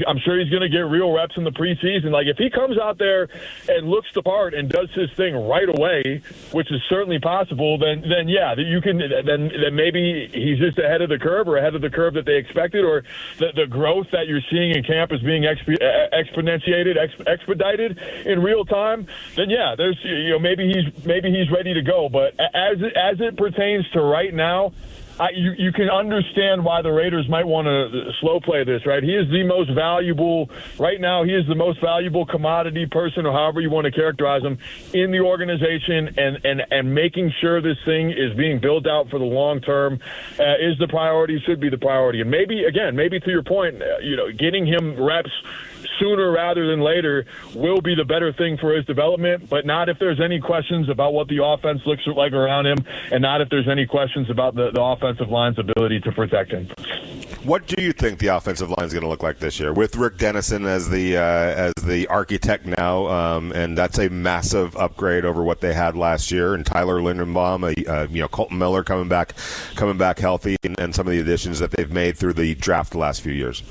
I'm sure he's going to get real reps in the preseason. Like, if he comes out there and looks the part and does his thing right away, which is certainly possible, then yeah, you can. Then maybe he's just ahead of the curve or ahead of the curve that they expected, or the growth that you're seeing in camp is being expedited in real time. Then yeah, there's maybe he's ready to go. But as it pertains to right now, you can understand why the Raiders might want to slow play this, right? He is the most valuable right now. He is the most valuable commodity person, or however you want to characterize him, in the organization, and making sure this thing is being built out for the long term is the priority. Should be the priority. And maybe to your point, getting him reps sooner rather than later will be the better thing for his development, but not if there's any questions about what the offense looks like around him, and not if there's any questions about the offensive line's ability to protect him. What do you think the offensive line is going to look like this year with Rick Dennison as the architect now, and that's a massive upgrade over what they had last year, and Tyler Linderbaum, Colton Miller coming back healthy, and some of the additions that they've made through the draft the last few years?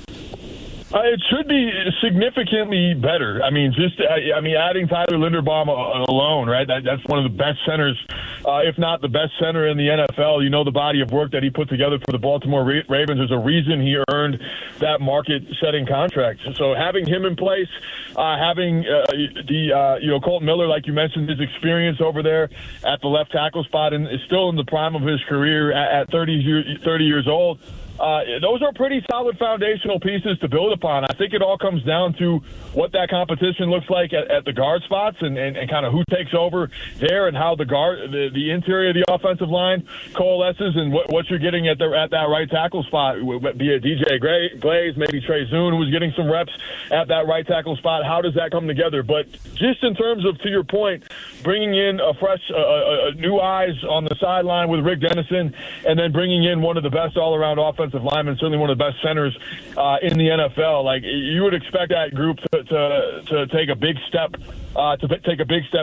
It should be significantly better. Adding Tyler Linderbaum alone, right? That's one of the best centers, if not the best center in the NFL. The body of work that he put together for the Baltimore Ravens. There's a reason he earned that market-setting contract. So having him in place, having Colton Miller, like you mentioned, his experience over there at the left tackle spot, and is still in the prime of his career at 30 years old. Those are pretty solid foundational pieces to build upon. I think it all comes down to what that competition looks like at the guard spots, and kind of who takes over there, and how the interior of the offensive line coalesces, and what you're getting at that right tackle spot, be it DJ Glaze, maybe Trey Zoon, who's getting some reps at that right tackle spot. How does that come together? But just in terms of, to your point, bringing in a fresh, new eyes on the sideline with Rick Dennison, and then bringing in one of the best all-around offensive linemen, certainly one of the best centers in the NFL. Like, you would expect that group to take a big step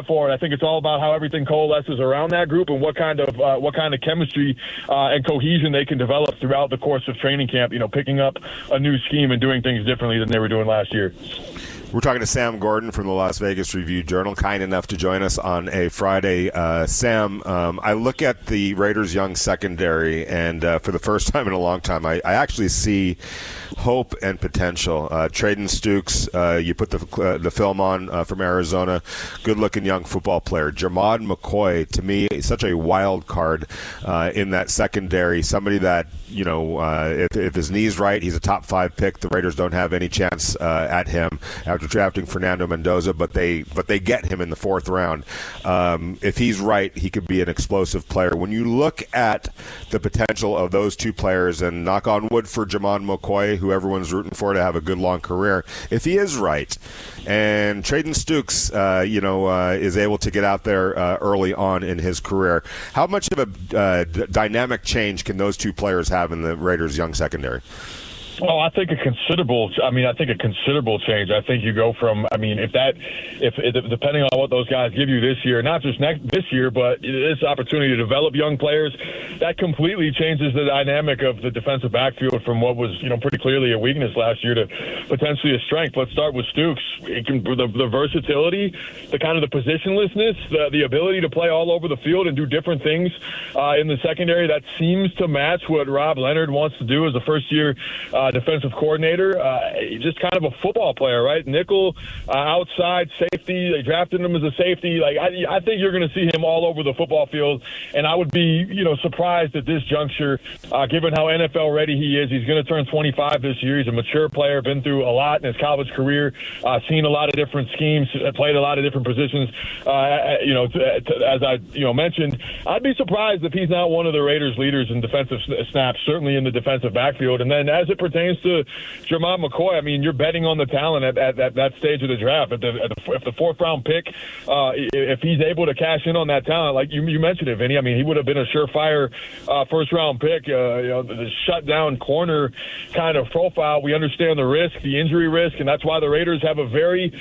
forward. I think it's all about how everything coalesces around that group, and what kind of chemistry and cohesion they can develop throughout the course of training camp. Picking up a new scheme and doing things differently than they were doing last year. We're talking to Sam Gordon from the Las Vegas Review-Journal, kind enough to join us on a Friday. Sam, I look at the Raiders' young secondary, and for the first time in a long time, I actually see hope and potential. Traden Stukes, you put the film on from Arizona, good-looking young football player. Jermod McCoy, to me, is such a wild card in that secondary, somebody that, if his knee's right, he's a top 5 pick. The Raiders don't have any chance at him after drafting Fernando Mendoza, but they get him in the 4th round. If he's right, he could be an explosive player. When you look at the potential of those two players, and knock on wood for Jermod McCoy, who everyone's rooting for to have a good long career, if he is right, and Traden Stukes, is able to get out there early on in his career, how much of a dynamic change can those two players have in the Raiders' young secondary? Oh, I think a considerable change. I think you go from, if depending on what those guys give you this year, not just this year, but this opportunity to develop young players, that completely changes the dynamic of the defensive backfield from what was, pretty clearly a weakness last year to potentially a strength. Let's start with Stukes. The versatility, the kind of the positionlessness, the ability to play all over the field and do different things in the secondary, that seems to match what Rob Leonard wants to do as a first-year defensive coordinator. Just kind of a football player, right? Nickel, outside safety. They drafted him as a safety. I think you're going to see him all over the football field, and I would be, surprised at this juncture, given how NFL ready he is. He's going to turn 25 this year. He's a mature player, been through a lot in his college career, seen a lot of different schemes, played a lot of different positions. As I mentioned, I'd be surprised if he's not one of the Raiders' leaders in defensive snaps, certainly in the defensive backfield. And then as it pertains to Jermod McCoy, you're betting on the talent at that stage of the draft. If the 4th round pick, if he's able to cash in on that talent, like you mentioned it, Vinny, he would have been a surefire 1st round pick, the shutdown corner kind of profile. We understand the risk, the injury risk, and that's why the Raiders have a very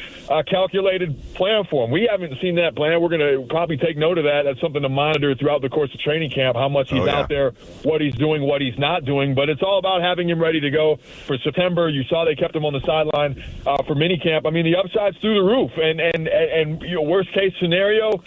calculated plan for him. We haven't seen that plan. We're going to probably take note of that. That's something to monitor throughout the course of training camp, how much he's out there, what he's doing, what he's not doing. But it's all about having him ready to go ago for September. You saw they kept him on the sideline for minicamp. I mean, the upside's through the roof. And worst case scenario,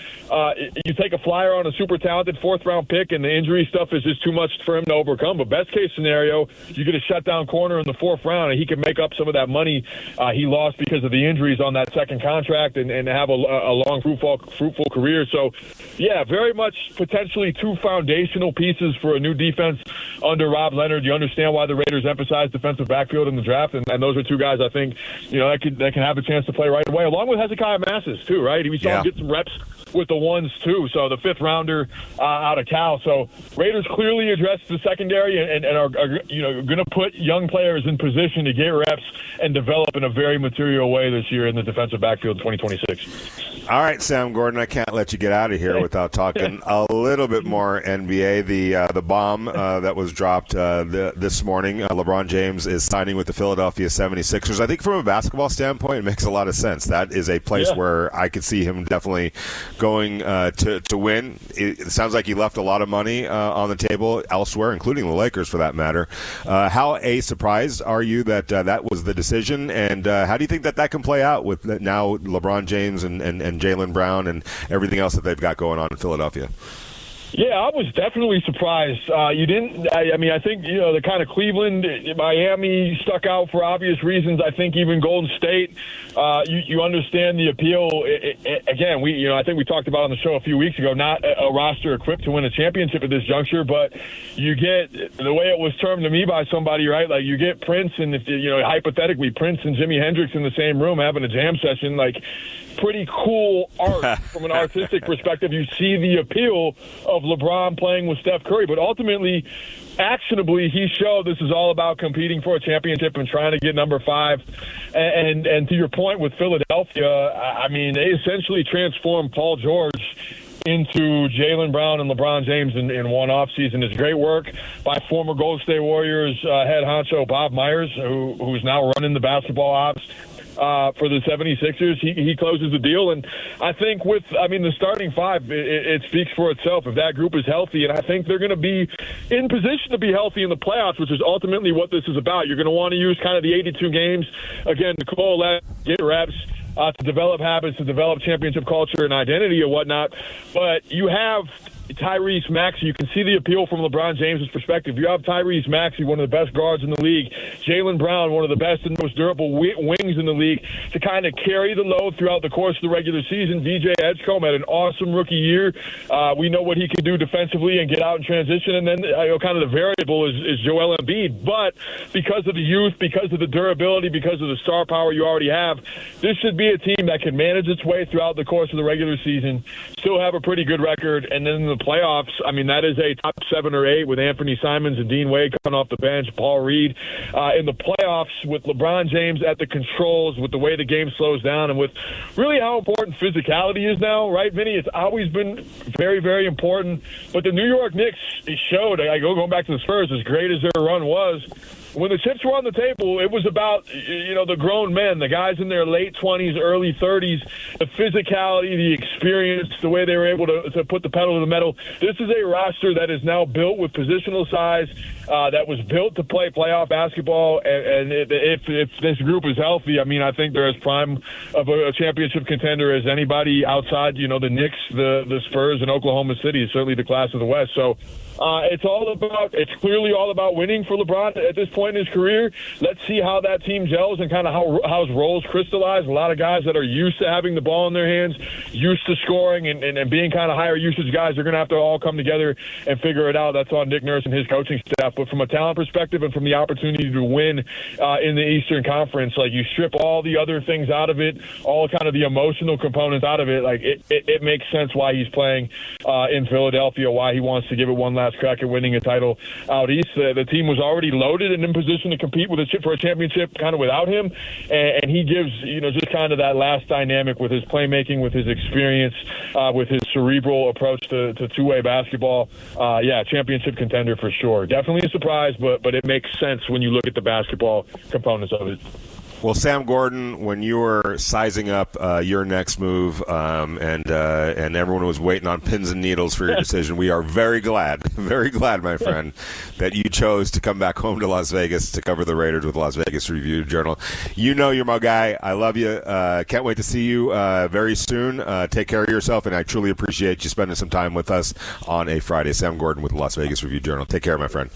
you take a flyer on a super talented fourth-round pick, and the injury stuff is just too much for him to overcome. But best case scenario, you get a shutdown corner in the fourth round, and he can make up some of that money he lost because of the injuries on that second contract and have a long, fruitful career. So, yeah, very much potentially two foundational pieces for a new defense under Rob Leonard. You understand why the Raiders emphasize defensive backfield in the draft, and those are two guys I think that can have a chance to play right away, along with Hezekiah Massis too, right? We saw him get some reps with the ones too. So the fifth rounder out of Cal. So Raiders clearly addressed the secondary and are going to put young players in position to get reps and develop in a very material way this year in the defensive backfield 2026. All right, Sam Gordon, I can't let you get out of here without talking a little bit more NBA. The bomb that was dropped this morning, LeBron James is signing with the Philadelphia 76ers. I think from a basketball standpoint, it makes a lot of sense. That is a place where I could see him definitely going to win. It sounds like he left a lot of money on the table elsewhere, including the Lakers for that matter. How surprised are you that that was the decision, and how do you think that can play out with now LeBron James and Jaylen Brown and everything else that they've got going on in Philadelphia? Yeah, I was definitely surprised. You didn't. I mean, I think the kind of Cleveland, Miami stuck out for obvious reasons. I think even Golden State. You understand the appeal. Again, I think we talked about on the show a few weeks ago. Not a roster equipped to win a championship at this juncture, but you get the way it was termed to me by somebody, right? Like you get Prince and hypothetically Prince and Jimi Hendrix in the same room having a jam session, like. Pretty cool art from an artistic perspective. You see the appeal of LeBron playing with Steph Curry, but ultimately, actionably, he showed this is all about competing for a championship and trying to get number 5. And to your point with Philadelphia, I mean, they essentially transformed Paul George into Jaylen Brown and LeBron James in one offseason. It's great work by former Golden State Warriors head honcho Bob Myers, who's now running the basketball ops for the 76ers. He closes the deal, and I think the starting 5, it speaks for itself. If that group is healthy, and I think they're going to be in position to be healthy in the playoffs, which is ultimately what this is about. You're going to want to use kind of the 82 games, again, to coalesce, get reps, to develop habits, to develop championship culture and identity and whatnot. But you have Tyrese Maxey. You can see the appeal from LeBron James' perspective. You have Tyrese Maxey, one of the best guards in the league. Jaylen Brown, one of the best and most durable wings in the league, to kind of carry the load throughout the course of the regular season. DJ Edgecombe had an awesome rookie year. We know what he can do defensively and get out in transition. And then kind of the variable is Joel Embiid. But because of the youth, because of the durability, because of the star power you already have, this should be a team that can manage its way throughout the course of the regular season, still have a pretty good record, and then in the playoffs, I mean, that is a top 7 or 8 with Anthony Simons and Dean Wade coming off the bench, Paul Reed. In the playoffs with LeBron James at the controls, with the way the game slows down, and with really how important physicality is now, right, Vinny? It's always been very, very important. But the New York Knicks showed, going back to the Spurs, as great as their run was, when the chips were on the table, it was about, the grown men, the guys in their late 20s, early 30s, the physicality, the experience, the way they were able to put the pedal to the metal. This is a roster that is now built with positional size, that was built to play playoff basketball. And if this group is healthy, I mean, I think they're as prime of a championship contender as anybody outside, the Knicks, the Spurs, and Oklahoma City, certainly the class of the West. So, it's clearly all about winning for LeBron at this point in his career. Let's see how that team gels and kind of how his roles crystallize. A lot of guys that are used to having the ball in their hands, used to scoring and being kind of higher usage guys, are going to have to all come together and figure it out. That's on Nick Nurse and his coaching staff. But from a talent perspective and from the opportunity to win in the Eastern Conference, like, you strip all the other things out of it, all kind of the emotional components out of it, like it makes sense why he's playing in Philadelphia, why he wants to give it one last crack at winning a title out east. The team was already loaded and in position to compete for a championship kind of without him, and he gives just kind of that last dynamic with his playmaking, with his experience, with his cerebral approach to two-way basketball. Championship contender for sure. Definitely a surprise, but it makes sense when you look at the basketball components of it. Well, Sam Gordon, when you were sizing up your next move, and everyone was waiting on pins and needles for your decision, we are very glad, my friend, that you chose to come back home to Las Vegas to cover the Raiders with the Las Vegas Review-Journal. You know you're my guy. I love you. Can't wait to see you very soon. Take care of yourself, and I truly appreciate you spending some time with us on a Friday. Sam Gordon with the Las Vegas Review-Journal. Take care, my friend.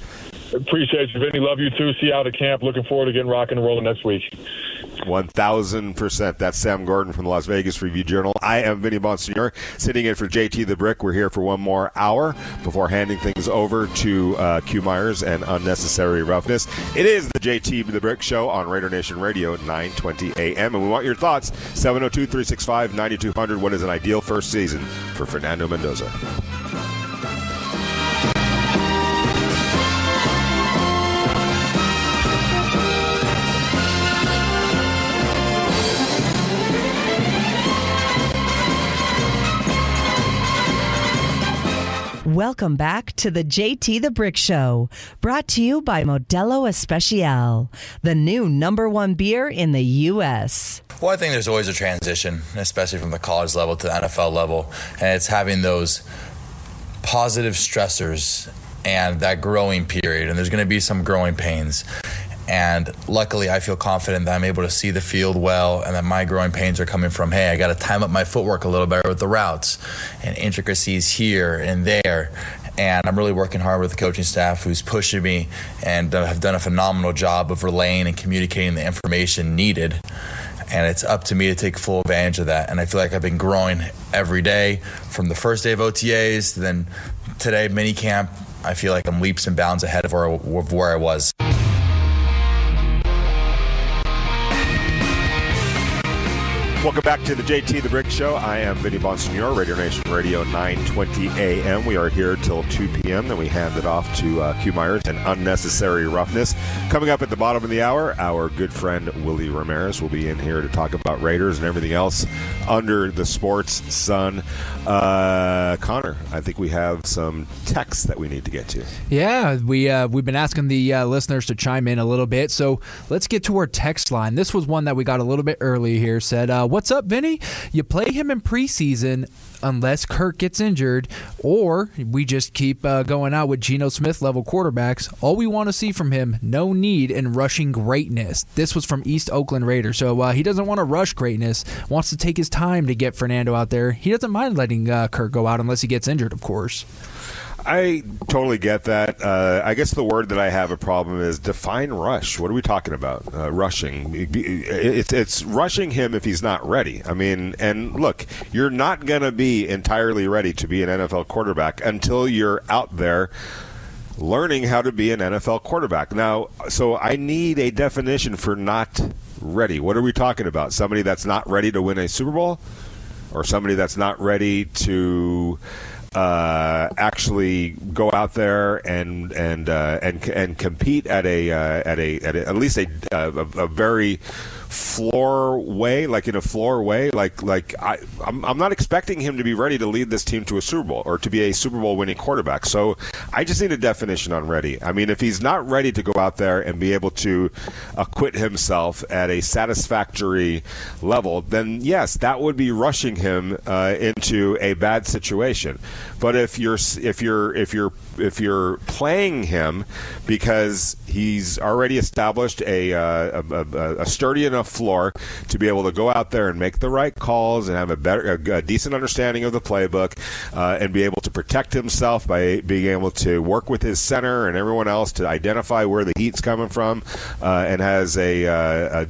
Appreciate you, Vinny. Love you too. See you out at camp. Looking forward to getting rocking and rolling next week. 1,000%. That's Sam Gordon from the Las Vegas Review-Journal. I am Vinny Bonsignore, sitting in for JT the Brick. We're here for one more hour before handing things over to Q Myers and Unnecessary Roughness. It is the JT the Brick Show on Raider Nation Radio, 9:20 a.m. And we want your thoughts. 702-365-9200. What is an ideal first season for Fernando Mendoza? Welcome back to the JT the Brick Show, brought to you by Modelo Especial, the new #1 beer in the U.S. Well, I think there's always a transition, especially from the college level to the NFL level, and it's having those positive stressors and that growing period, and there's going to be some growing pains. And luckily, I feel confident that I'm able to see the field well and that my growing pains are coming from, hey, I got to time up my footwork a little better with the routes and intricacies here and there. And I'm really working hard with the coaching staff who's pushing me and have done a phenomenal job of relaying and communicating the information needed. And it's up to me to take full advantage of that. And I feel like I've been growing every day from the first day of OTAs to then today, minicamp. I feel like I'm leaps and bounds ahead of where I was. Welcome back to the JT the Brick Show. I am Vinny Bonsignore, Radio Nation Radio, 9:20 a.m. We are here till 2 p.m. Then we hand it off to Q Myers and Unnecessary Roughness. Coming up at the bottom of the hour, our good friend Willie Ramirez will be in here to talk about Raiders and everything else under the sports sun. Connor, I think we have some texts that we need to get to. Yeah, we've been asking the listeners to chime in a little bit, so let's get to our text line. This was one that we got a little bit early here. Said, what's up, Vinny? You play him in preseason unless Kirk gets injured, or we just keep going out with Geno Smith-level quarterbacks. All we want to see from him, no need in rushing greatness. This was from East Oakland Raiders. So he doesn't want to rush greatness, wants to take his time to get Fernando out there. He doesn't mind letting Kirk go out unless he gets injured, of course. I totally get that. I guess the word that I have a problem is define rush. What are we talking about? Rushing. It's rushing him if he's not ready. I mean, and look, you're not going to be entirely ready to be an NFL quarterback until you're out there learning how to be an NFL quarterback. Now, so I need a definition for not ready. What are we talking about? Somebody that's not ready to win a Super Bowl? Or somebody that's not ready to actually go out there and compete at at least a very floor way, like in a floor way, I'm not expecting him to be ready to lead this team to a Super Bowl or to be a Super Bowl winning quarterback. So I just need a definition on ready. I mean, if he's not ready to go out there and be able to acquit himself at a satisfactory level, then yes, that would be rushing him into a bad situation. But if you're playing him because he's already established a sturdy enough floor to be able to go out there and make the right calls and have a decent understanding of the playbook and be able to protect himself by being able to work with his center and everyone else to identify where the heat's coming from, and has a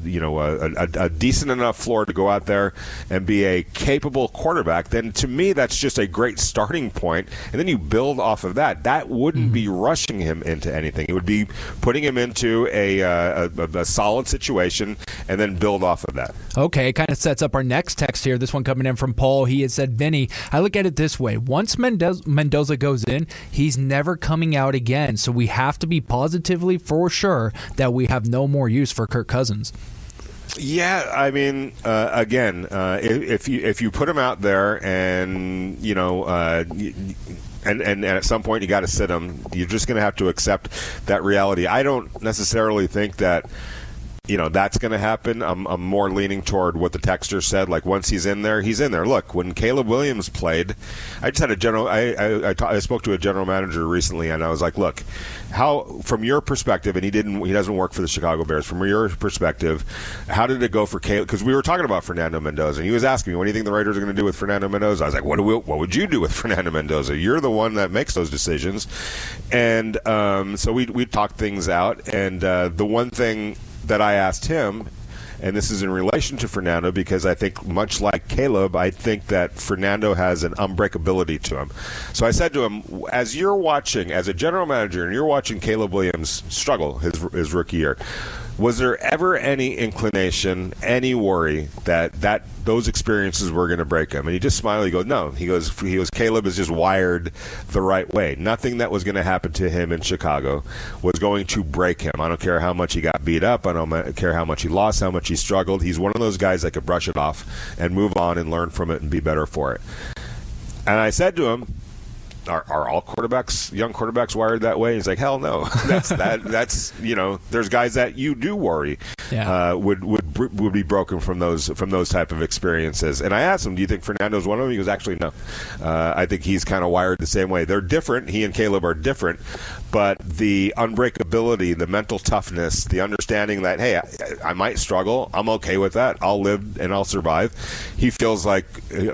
decent enough floor to go out there and be a capable quarterback, then to me that's just a great starting point, and then you build off of that. That wouldn't be rushing him into anything. It would be putting him into a solid situation and then build off of that. Okay, it kind of sets up our next text here. This one coming in from Paul. He has said, Vinny, I look at it this way. Once Mendoza goes in, he's never coming out again. So we have to be positively for sure that we have no more use for Kirk Cousins. Yeah, I mean, again, if you put him out there and, and at some point you got to sit him, you're just going to have to accept that reality. I don't necessarily think that that's going to happen. I'm more leaning toward what the texter said. Like, once he's in there, he's in there. Look, when Caleb Williams played, I just had I spoke to a general manager recently, and I was like, look, how, from your perspective, and he doesn't work for the Chicago Bears, from your perspective, how did it go for Caleb? Because we were talking about Fernando Mendoza, and he was asking me, what do you think the Raiders are going to do with Fernando Mendoza? I was like, what would you do with Fernando Mendoza? You're the one that makes those decisions. And so we talked things out, and the one thing that I asked him, and this is in relation to Fernando, because I think, much like Caleb, I think that Fernando has an unbreakability to him. So I said to him, as you're watching, as a general manager, and you're watching Caleb Williams struggle his rookie year, was there ever any inclination, any worry that those experiences were going to break him? And he just smiled. He goes, no. He goes, Caleb is just wired the right way. Nothing that was going to happen to him in Chicago was going to break him. I don't care how much he got beat up. I don't care how much he lost, how much he struggled. He's one of those guys that could brush it off and move on and learn from it and be better for it. And I said to him, Are all young quarterbacks wired that way? He's like, hell no. That's there's guys that you do worry would be broken from those type of experiences. And I asked him, do you think Fernando's one of them? He goes, actually, no. I think he's kind of wired the same way. They're different. He and Caleb are different, but the unbreakability, the mental toughness, the understanding that, hey, I might struggle. I'm okay with that. I'll live and I'll survive. He feels like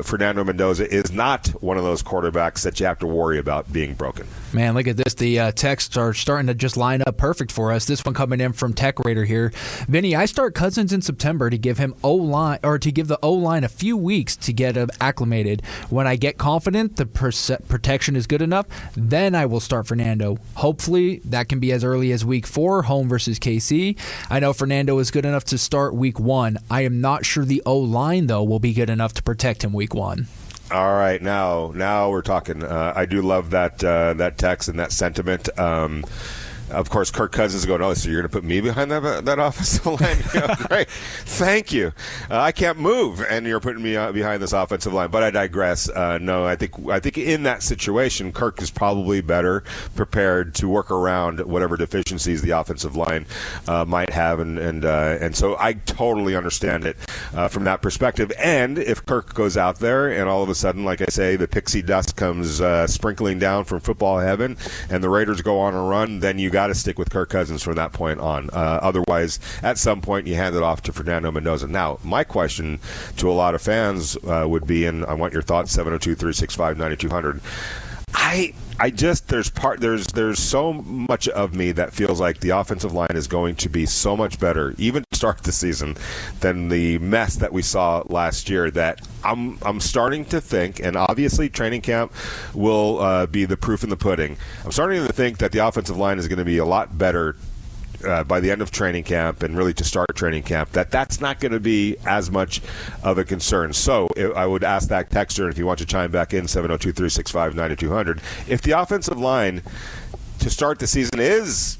Fernando Mendoza is not one of those quarterbacks that you have to worry about being broken. Man, look at this. The texts are starting to just line up perfect for us. This one coming in from Tech Raider here. Vinny, I start Cousins in September to give him O-line, or to give the O-line a few weeks to get acclimated. When I get confident the protection is good enough, then I will start Fernando. Hopefully that can be as early as week 4, home versus KC. I know Fernando is good enough to start week 1. I am not sure the O-line, though, will be good enough to protect him week 1. All right, now we're talking. I do love that text and that sentiment. Of course, Kirk Cousins is going, oh, so you're going to put me behind that offensive line? Yeah, great. Thank you. I can't move, and you're putting me behind this offensive line. But I digress. No, I think in that situation, Kirk is probably better prepared to work around whatever deficiencies the offensive line might have. And so I totally understand it from that perspective. And if Kirk goes out there and all of a sudden, like I say, the pixie dust comes sprinkling down from football heaven and the Raiders go on a run, then you got to stick with Kirk Cousins from that point on. Otherwise, at some point, you hand it off to Fernando Mendoza. Now, my question to a lot of fans would be, and I want your thoughts, 702-365-9200. There's so much of me that feels like the offensive line is going to be so much better, even to start the season, than the mess that we saw last year, that I'm starting to think, and obviously training camp will be the proof in the pudding. I'm starting to think that the offensive line is going to be a lot better by the end of training camp, and really to start training camp, that's not going to be as much of a concern. So I would ask that texter, if you want to chime back in, 702-365-9200, if the offensive line to start the season is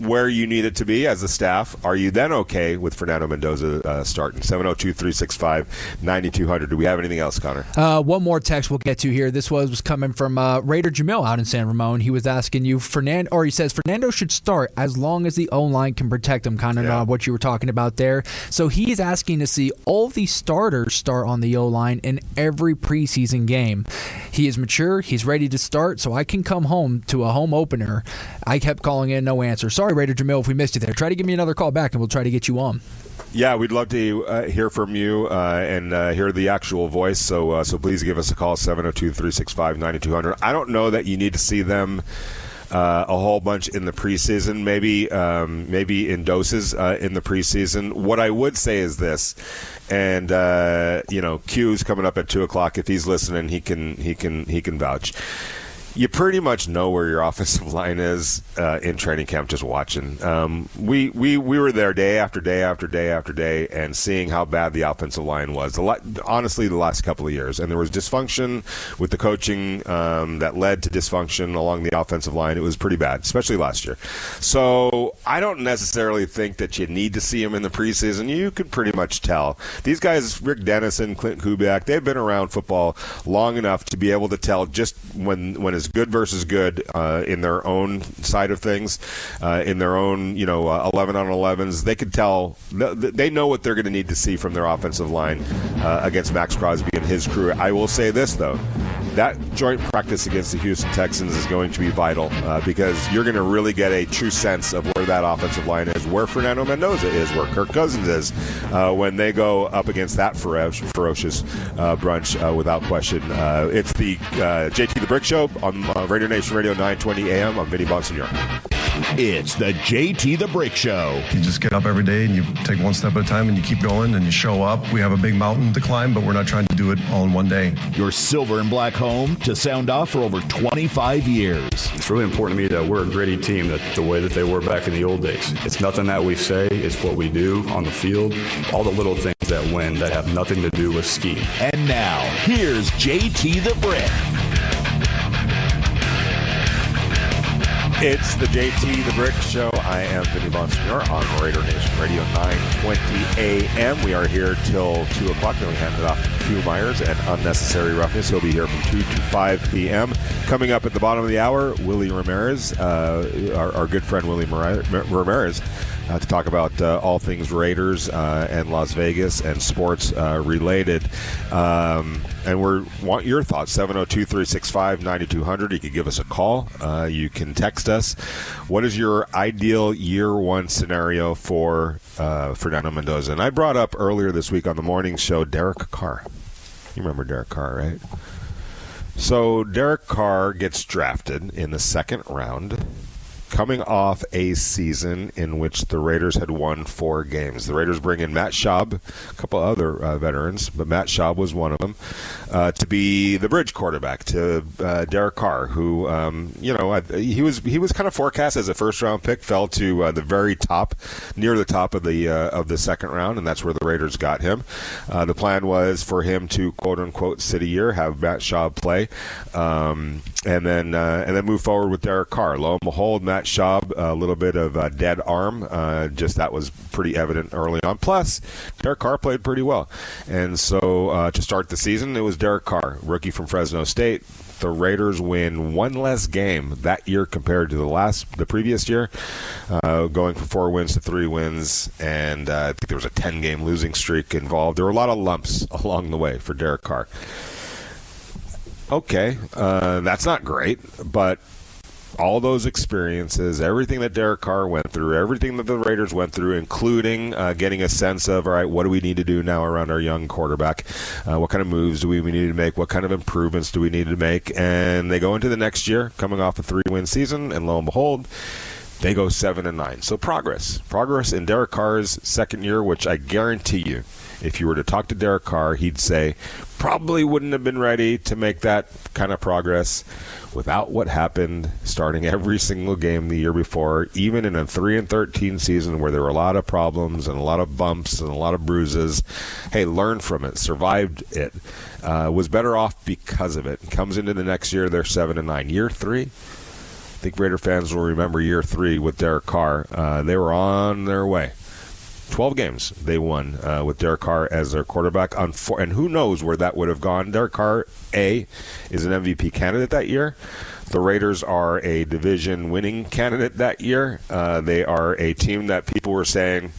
where you need it to be as a staff, are you then okay with Fernando Mendoza starting? 702-365-9200. Do we have anything else, Connor? One more text we'll get to here. This was coming from Raider Jamil out in San Ramon. He was asking you, he says Fernando should start as long as the O-line can protect him, kind of what you were talking about there. So he's asking to see all the starters start on the O-line in every preseason game. He is mature. He's ready to start, so I can come home to a home opener. I kept calling in, no answer. Sorry, Raider Jamil, if we missed you there. Try to give me another call back, and we'll try to get you on. Yeah, we'd love to hear from you and hear the actual voice. So please give us a call, 702-365-9200. I don't know that you need to see them a whole bunch in the preseason, maybe in doses in the preseason. What I would say is this, and Q's coming up at 2:00. If he's listening, he can vouch. You pretty much know where your offensive line is in training camp just watching. We were there day after day after day after day and seeing how bad the offensive line was. Honestly, the last couple of years. And there was dysfunction with the coaching that led to dysfunction along the offensive line. It was pretty bad, especially last year. So I don't necessarily think that you need to see them in the preseason. You could pretty much tell. These guys, Rick Dennison, Clint Kubiak, they've been around football long enough to be able to tell just when his is good versus good in their own side of things, in their own 11 on 11s. They could tell they know what they're going to need to see from their offensive line against Max Crosby and his crew. I will say this though. That joint practice against the Houston Texans is going to be vital because you're going to really get a true sense of where that offensive line is, where Fernando Mendoza is, where Kirk Cousins is when they go up against that ferocious brunch without question. It's the JT the Brick Show on Radio Nation Radio 920 AM. I'm Vinny Bonsignore. It's the JT the Brick Show. You just get up every day and you take one step at a time and you keep going and you show up. We have a big mountain to climb, but we're not trying to do it all in one day. Your silver and black home to sound off for over 25 years. It's really important to me that we're a gritty team, that the way that they were back in the old days. It's nothing that we say, it's what we do on the field. All the little things that win that have nothing to do with scheme. And now, here's JT the Brick. It's the JT the Brick Show. I am Vinny Bonsignore on Raider Nation Radio 920 AM. We are here till 2 o'clock. Then we hand it off to Q Myers and Unnecessary Roughness. He'll be here from 2 to 5 p.m. Coming up at the bottom of the hour, Willie Ramirez, our good friend Willie Ramirez, to talk about all things Raiders and Las Vegas and sports related. And we want your thoughts, 702-365-9200. You can give us a call. You can text us. What is your ideal year one scenario for Fernando Mendoza? And I brought up earlier this week on the morning show Derek Carr. You remember Derek Carr, right? So Derek Carr gets drafted in the second round, coming off a season in which the Raiders had won 4 games. The Raiders bring in Matt Schaub, a couple other veterans, but Matt Schaub was one of them, to be the bridge quarterback to Derek Carr, who, he was kind of forecast as a first-round pick, fell to the very top, near the top of the second round, and that's where the Raiders got him. The plan was for him to, quote-unquote, sit a year, have Matt Schaub play, and then move forward with Derek Carr. Lo and behold, Matt Schaub, a little bit of a dead arm. Just that was pretty evident early on. Plus, Derek Carr played pretty well. And so to start the season, it was Derek Carr, rookie from Fresno State. The Raiders win one less game that year compared to the previous year, going from 4 wins to 3 wins, and I think there was a 10-game losing streak involved. There were a lot of lumps along the way for Derek Carr. Okay, that's not great, but all those experiences, everything that Derek Carr went through, everything that the Raiders went through, including getting a sense of, all right, what do we need to do now around our young quarterback? What kind of moves do we need to make? What kind of improvements do we need to make? And they go into the next year, coming off a 3-win season, and lo and behold, they go 7-9. So progress in Derek Carr's second year, which I guarantee you, if you were to talk to Derek Carr, he'd say probably wouldn't have been ready to make that kind of progress without what happened starting every single game the year before, even in a 3-13 season where there were a lot of problems and a lot of bumps and a lot of bruises. Hey, learned from it, survived it, was better off because of it. Comes into the next year, they're 7-9. Year 3, I think Raider fans will remember year 3 with Derek Carr. They were on their way. 12 games they won with Derek Carr as their quarterback. And who knows where that would have gone. Derek Carr, is an MVP candidate that year. The Raiders are a division-winning candidate that year. They are a team that people were saying,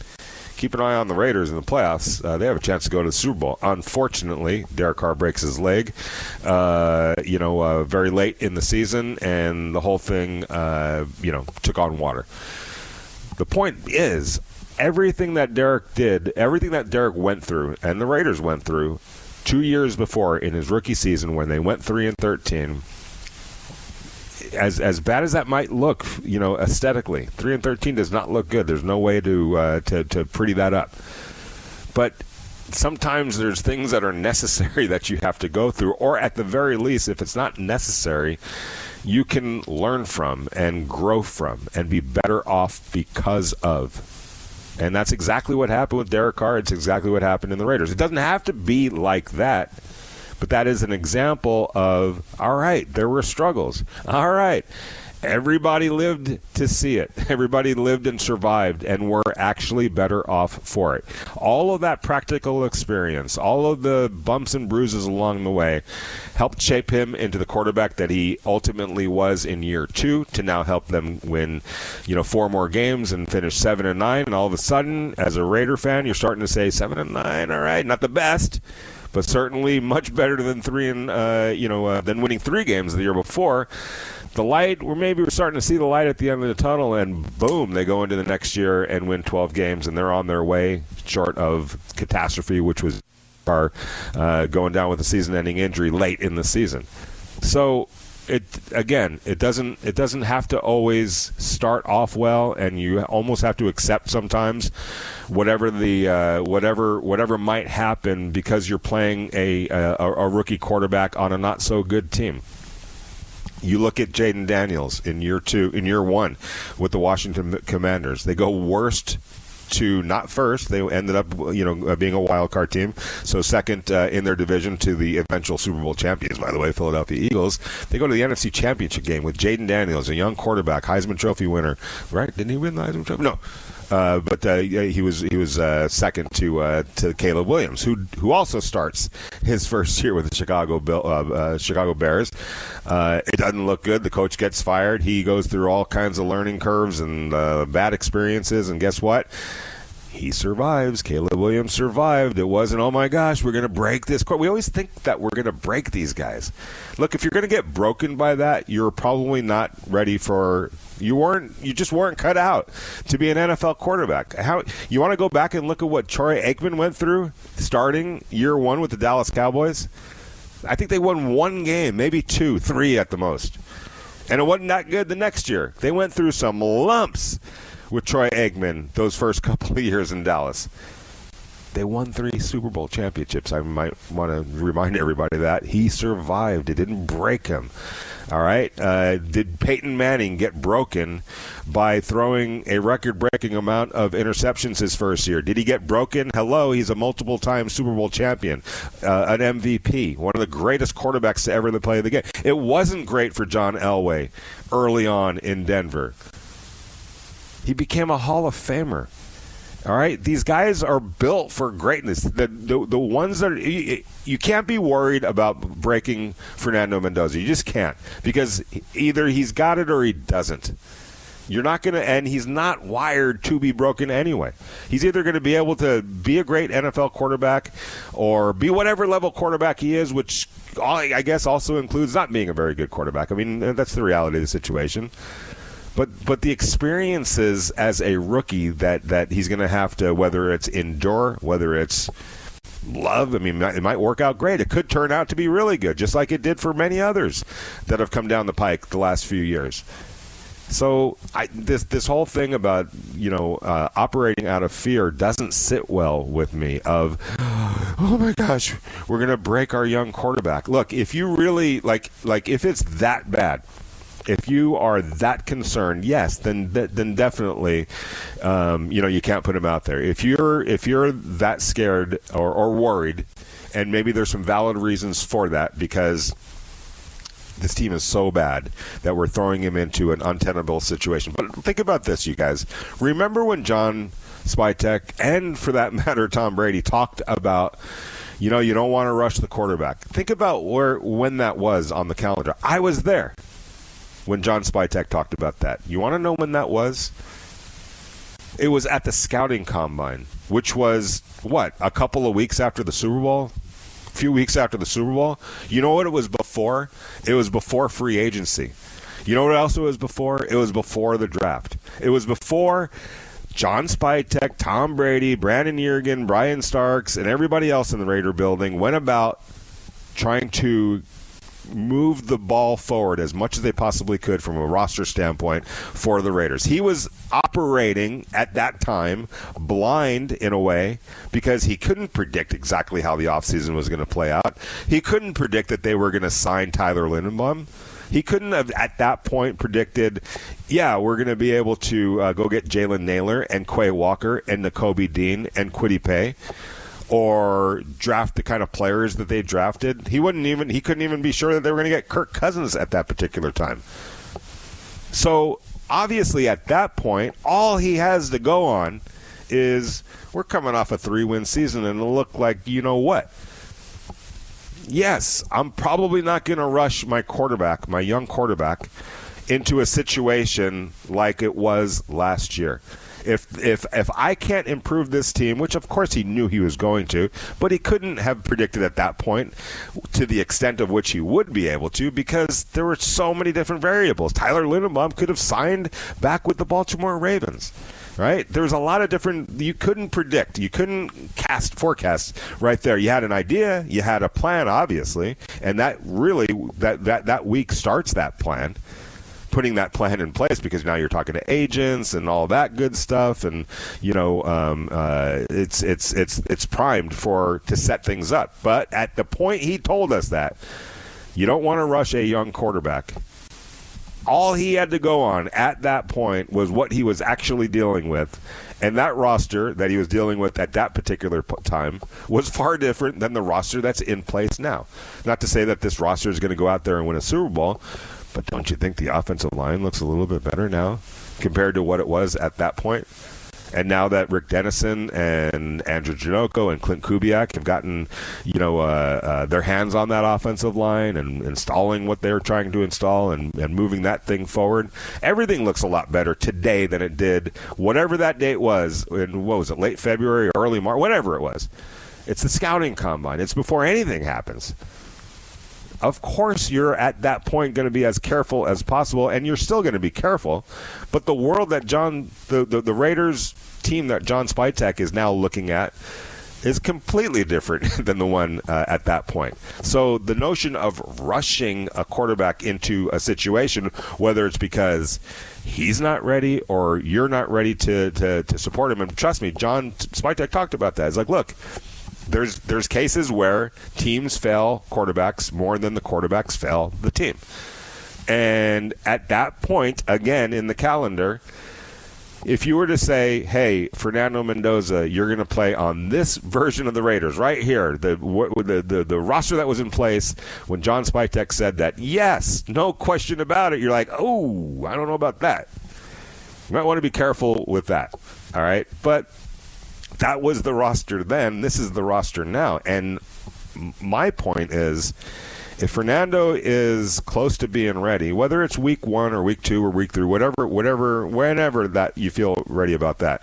keep an eye on the Raiders in the playoffs. They have a chance to go to the Super Bowl. Unfortunately, Derek Carr breaks his leg, very late in the season, and the whole thing, took on water. The point is, everything that Derek did, everything that Derek went through, and the Raiders went through 2 years before in his rookie season when they went 3-13, as bad as that might look, aesthetically, 3-13 does not look good. There's no way to pretty that up. But sometimes there's things that are necessary that you have to go through, or at the very least, if it's not necessary, you can learn from and grow from and be better off because of. And that's exactly what happened with Derek Carr. It's exactly what happened in the Raiders. It doesn't have to be like that, but that is an example of, all right, there were struggles. All right. Everybody lived to see it. Everybody lived and survived and were actually better off for it. All of that practical experience, all of the bumps and bruises along the way helped shape him into the quarterback that he ultimately was in year 2 to now help them win, 4 more games and finish 7-9. And all of a sudden, as a Raider fan, you're starting to say 7-9, all right, not the best, but certainly much better than than winning 3 games the year before. The light, we're starting to see the light at the end of the tunnel, and boom, they go into the next year and win 12 games, and they're on their way, short of catastrophe, which was going down with a season-ending injury late in the season. So it doesn't have to always start off well, and you almost have to accept sometimes whatever might happen because you're playing a rookie quarterback on a not so good team. You look at Jaden Daniels in year 1 with the Washington Commanders. They go worst to not first. They ended up, being a wild card team. So second in their division to the eventual Super Bowl champions, by the way, Philadelphia Eagles. They go to the NFC Championship game with Jaden Daniels, a young quarterback, Heisman Trophy winner. Right? Didn't he win the Heisman Trophy? No. But he was second to Caleb Williams, who also starts his first year with the Chicago Bears. It doesn't look good. The coach gets fired. He goes through all kinds of learning curves and bad experiences. And guess what? He survives. Caleb Williams survived. It wasn't, oh my gosh, we're going to break this. We always think that we're going to break these guys. Look, if you're going to get broken by that, you're probably not ready for. You just weren't cut out to be an NFL quarterback. You want to go back and look at what Troy Aikman went through starting year 1 with the Dallas Cowboys? I think they won 1 game, maybe 2, 3 at the most. And it wasn't that good the next year. They went through some lumps with Troy Aikman those first couple of years in Dallas. They won 3 Super Bowl championships. I might want to remind everybody that. He survived. It didn't break him. All right? Did Peyton Manning get broken by throwing a record-breaking amount of interceptions his first year? Did he get broken? Hello, he's a multiple-time Super Bowl champion, an MVP, one of the greatest quarterbacks to ever play the game. It wasn't great for John Elway early on in Denver. He became a Hall of Famer. All right, these guys are built for greatness. The ones that you can't be worried about breaking Fernando Mendoza. You just can't, because either he's got it or he doesn't. You're not going to, and he's not wired to be broken anyway. He's either going to be able to be a great NFL quarterback or be whatever level quarterback he is, which I guess also includes not being a very good quarterback. I mean, that's the reality of the situation. But the experiences as a rookie that he's going to have to, whether it's endure, whether it's love, I mean, it might work out great. It could turn out to be really good, just like it did for many others that have come down the pike the last few years. So this whole thing about, operating out of fear doesn't sit well with me of, oh my gosh, we're going to break our young quarterback. Look, if you really, like if it's that bad, if you are that concerned, yes, then definitely, you can't put him out there. If you're that scared or worried, and maybe there's some valid reasons for that, because this team is so bad that we're throwing him into an untenable situation. But think about this, you guys. Remember when John Spytek, and for that matter Tom Brady, talked about, you don't want to rush the quarterback. Think about when that was on the calendar. I was there when John Spytek talked about that. You want to know when that was? It was at the scouting combine, which was, a couple of weeks after the Super Bowl? A few weeks after the Super Bowl? You know what it was before? It was before free agency. You know what else it was before? It was before the draft. It was before John Spytek, Tom Brady, Brandon Yergin, Brian Starks, and everybody else in the Raider building went about trying to move the ball forward as much as they possibly could from a roster standpoint for the Raiders. He was operating at that time blind in a way, because he couldn't predict exactly how the offseason was going to play out. He couldn't predict that they were going to sign Tyler Lindenbaum. He couldn't have at that point predicted, we're going to be able to go get Jalen Naylor and Quay Walker and Nakobe Dean and Kwity Paye, or draft the kind of players that they drafted. He couldn't even be sure that they were going to get Kirk Cousins at that particular time. So obviously at that point, all he has to go on is we're coming off a 3-win season and it'll look like you know what. Yes, I'm probably not going to rush my quarterback, my young quarterback, into a situation like it was last year. If I can't improve this team, which of course he knew he was going to, but he couldn't have predicted at that point to the extent of which he would be able to because there were so many different variables. Tyler Linderbaum could have signed back with the Baltimore Ravens. Right? There's a lot of different, you couldn't predict. You couldn't forecast right there. You had an idea, you had a plan, obviously, and that really, that week starts that plan, putting that plan in place because now you're talking to agents and all that good stuff, and, you know, it's primed to set things up. But at the point he told us that, you don't want to rush a young quarterback. All he had to go on at that point was what he was actually dealing with. And that roster that he was dealing with at that particular time was far different than the roster that's in place now. Not to say that this roster is going to go out there and win a Super Bowl, but don't you think the offensive line looks a little bit better now compared to what it was at that point? And now that Rick Dennison and Andrew Janocko and Clint Kubiak have gotten, you know, their hands on that offensive line and installing what they're trying to install and moving that thing forward, everything looks a lot better today than it did whatever that date was. In, what was it, late February or early March, whatever it was. It's the scouting combine. It's before anything happens. Of course, you're at that point going to be as careful as possible, and you're still going to be careful. But the world that the Raiders team that John Spytek is now looking at is completely different than the one at that point. So the notion of rushing a quarterback into a situation, whether it's because he's not ready or you're not ready to support him, and trust me, John Spytek talked about that. It's like, look, There's cases where teams fail quarterbacks more than the quarterbacks fail the team. And at that point, again, in the calendar, if you were to say, hey, Fernando Mendoza, you're going to play on this version of the Raiders right here, the roster that was in place when John Spytek said that, yes, no question about it, you're like, oh, I don't know about that. You might want to be careful with that. All right? But that was the roster then. This is the roster now. And my point is, if Fernando is close to being ready, whether it's week 1 or week 2 or week 3, whenever that you feel ready about that,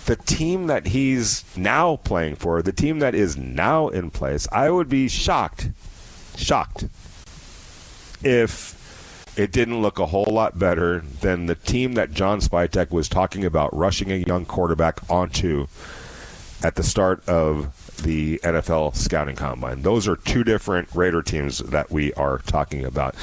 the team that he's now playing for, the team that is now in place, I would be shocked if it didn't look a whole lot better than the team that John Spytek was talking about rushing a young quarterback onto at the start of the NFL scouting combine. Those are two different Raider teams that we are talking about.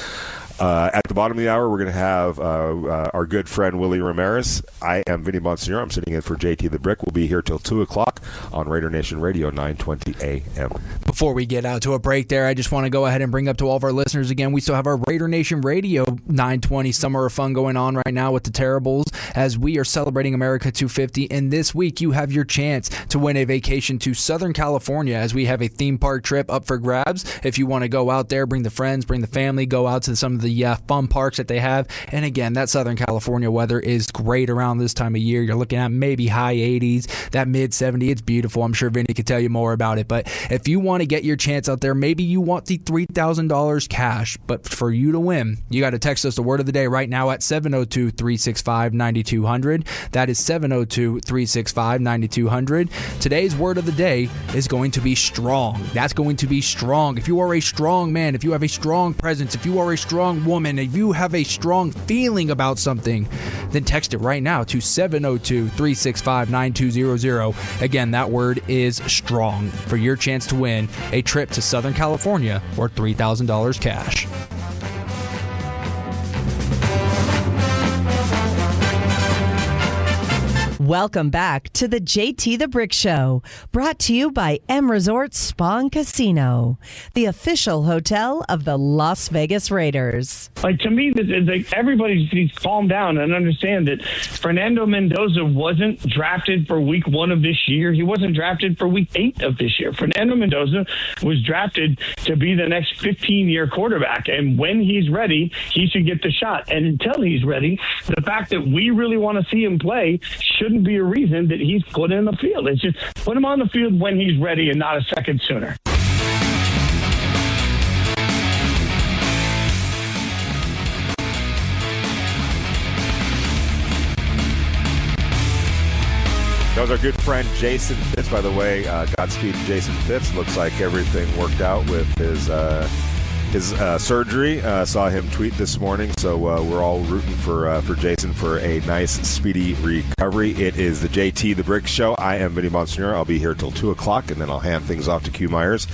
At the bottom of the hour, we're going to have our good friend Willie Ramirez. I am Vinny Bonsignore. I'm sitting in for JT the Brick. We'll be here till 2 o'clock on Raider Nation Radio, 920 a.m. Before we get out to a break there, I just want to go ahead and bring up to all of our listeners again, we still have our Raider Nation Radio 920 Summer of Fun going on right now with the Terribles as we are celebrating America 250. And this week, you have your chance to win a vacation to Southern California as we have a theme park trip up for grabs. If you want to go out there, bring the friends, bring the family, go out to some of the fun parks that they have. And again, that Southern California weather is great around this time of year. You're looking at maybe high 80s, that mid 70s. It's beautiful. I'm sure Vinny could tell you more about it. But if you want to get your chance out there, maybe you want the $3,000 cash. But for you to win, you got to text us the word of the day right now at 702-365-9200. That is 702-365-9200. Today's word of the day is going to be strong. That's going to be strong. If you are a strong man, if you have a strong presence, if you are a strong woman, if you have a strong feeling about something, then text it right now to 702-365-9200. Again, that word is strong for your chance to win a trip to Southern California or $3,000 cash. Welcome back to the JT the Brick Show, brought to you by M Resort Spa and Casino, the official hotel of the Las Vegas Raiders. Like, to me, everybody needs to calm down and understand that Fernando Mendoza wasn't drafted for week 1 of this year. He wasn't drafted for week 8 of this year. Fernando Mendoza was drafted to be the next 15-year quarterback. And when he's ready, he should get the shot. And until he's ready, the fact that we really want to see him play shouldn't be a reason that he's put in the field. It's just put him on the field when he's ready and not a second sooner. That was our good friend Jason Fitz, by the way. Godspeed, Jason Fitz. Looks like everything worked out with his surgery. Saw him tweet this morning, so we're all rooting for Jason for a nice, speedy recovery. It is the JT the Brick Show. I am Vinny Bonsignore. I'll be here till 2 o'clock, and then I'll hand things off to Q Myers.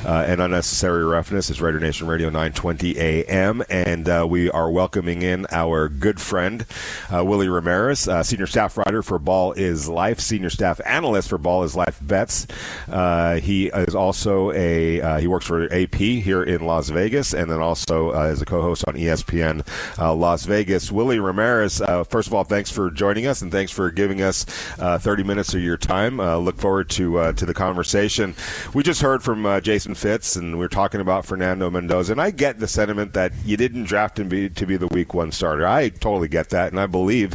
And Unnecessary Roughness is Raider Nation Radio 920 AM, and we are welcoming in our good friend Willie Ramirez, senior staff writer for Ball is Life, senior staff analyst for Ball is Life Bets. He is also he works for AP here in Las Vegas, and then also as a co-host on ESPN Las Vegas. Willie Ramirez, first of all, thanks for joining us, and thanks for giving us 30 minutes of your time. Look forward to the conversation. We just heard from Jason Fitz, and we're talking about Fernando Mendoza, and I get the sentiment that you didn't draft him to be the week 1 starter. I totally get that, and I believe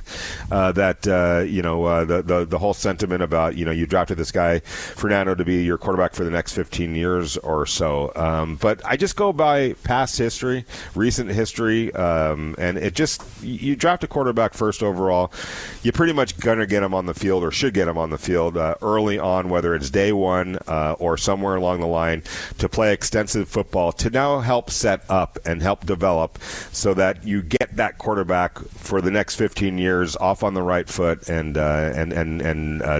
that the whole sentiment about you drafted this guy Fernando to be your quarterback for the next 15 years or so. But I just go by past history, recent history, and it just, you draft a quarterback first overall, you're pretty much going to get him on the field, or should get him on the field early on, whether it's day 1 or somewhere along the line, to play extensive football, to now help set up and help develop so that you get that quarterback for the next 15 years off on the right foot and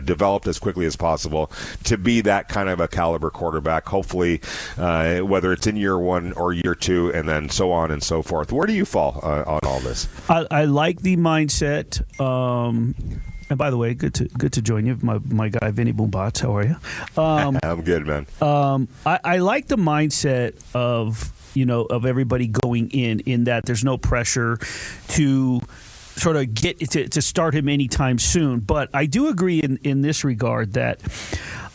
developed as quickly as possible to be that kind of a caliber quarterback, hopefully, whether it's in year 1 or year 2, and then so on and so forth. Where do you fall on all this? I like the mindset. And by the way, good to join you, my guy Vinny Bonsignore. How are you? I'm good, man. I like the mindset of everybody going in that there's no pressure to sort of get to start him anytime soon. But I do agree in this regard that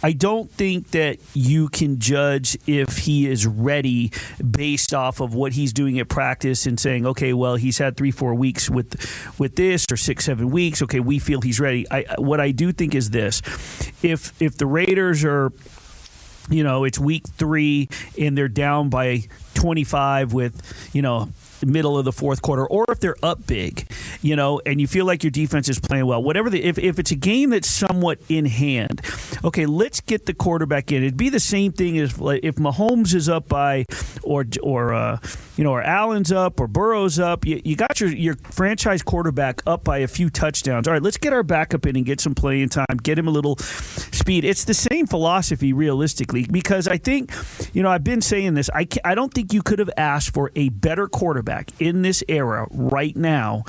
I don't think that you can judge if he is ready based off of what he's doing at practice and saying, okay, well, he's had 3-4 weeks with this, or 6-7 weeks. Okay, we feel he's ready. What I do think is this: if the Raiders are, it's week 3 and they're down by 25 with, middle of the fourth quarter, or if they're up big, and you feel like your defense is playing well, whatever if it's a game that's somewhat in hand, okay, let's get the quarterback in. It'd be the same thing as if Mahomes is up by, or Allen's up, or Burrow's up. You got your franchise quarterback up by a few touchdowns. All right, let's get our backup in and get some playing time, get him a little speed. It's the same philosophy realistically, because I think, I've been saying this, I don't think you could have asked for a better quarterback in this era right now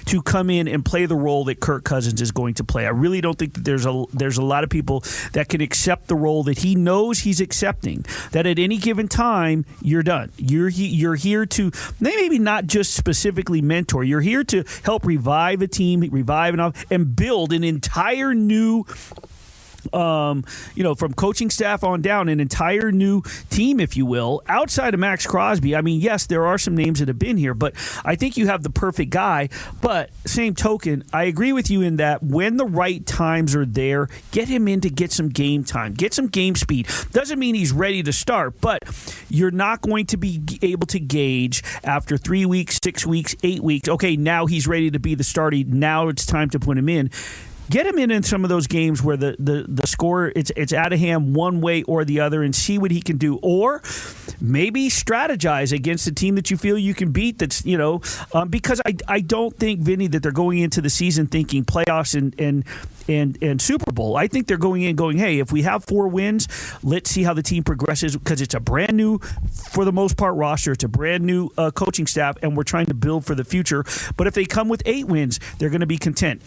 to come in and play the role that Kirk Cousins is going to play. I really don't think that there's a lot of people that can accept the role that he knows he's accepting, that at any given time you're done. You're here to maybe not just specifically mentor. You're here to help revive a team, and build an entire new from coaching staff on down, an entire new team, if you will, outside of Max Crosby. I mean, yes, there are some names that have been here, but I think you have the perfect guy. But same token, I agree with you in that when the right times are there, get him in to get some game time, get some game speed. Doesn't mean he's ready to start, but you're not going to be able to gauge after 3 weeks, 6 weeks, 8 weeks. Okay, now he's ready to be the starter. Now it's time to put him in. Get him in some of those games where the score it's out of hand one way or the other, and see what he can do. Or maybe strategize against a team that you feel you can beat. That's because I don't think, Vinny, that they're going into the season thinking playoffs and Super Bowl. I think they're going in going, hey, if we have 4 wins, let's see how the team progresses, because it's a brand new, for the most part, roster. It's a brand new coaching staff, and we're trying to build for the future. But if they come with 8 wins, they're going to be content.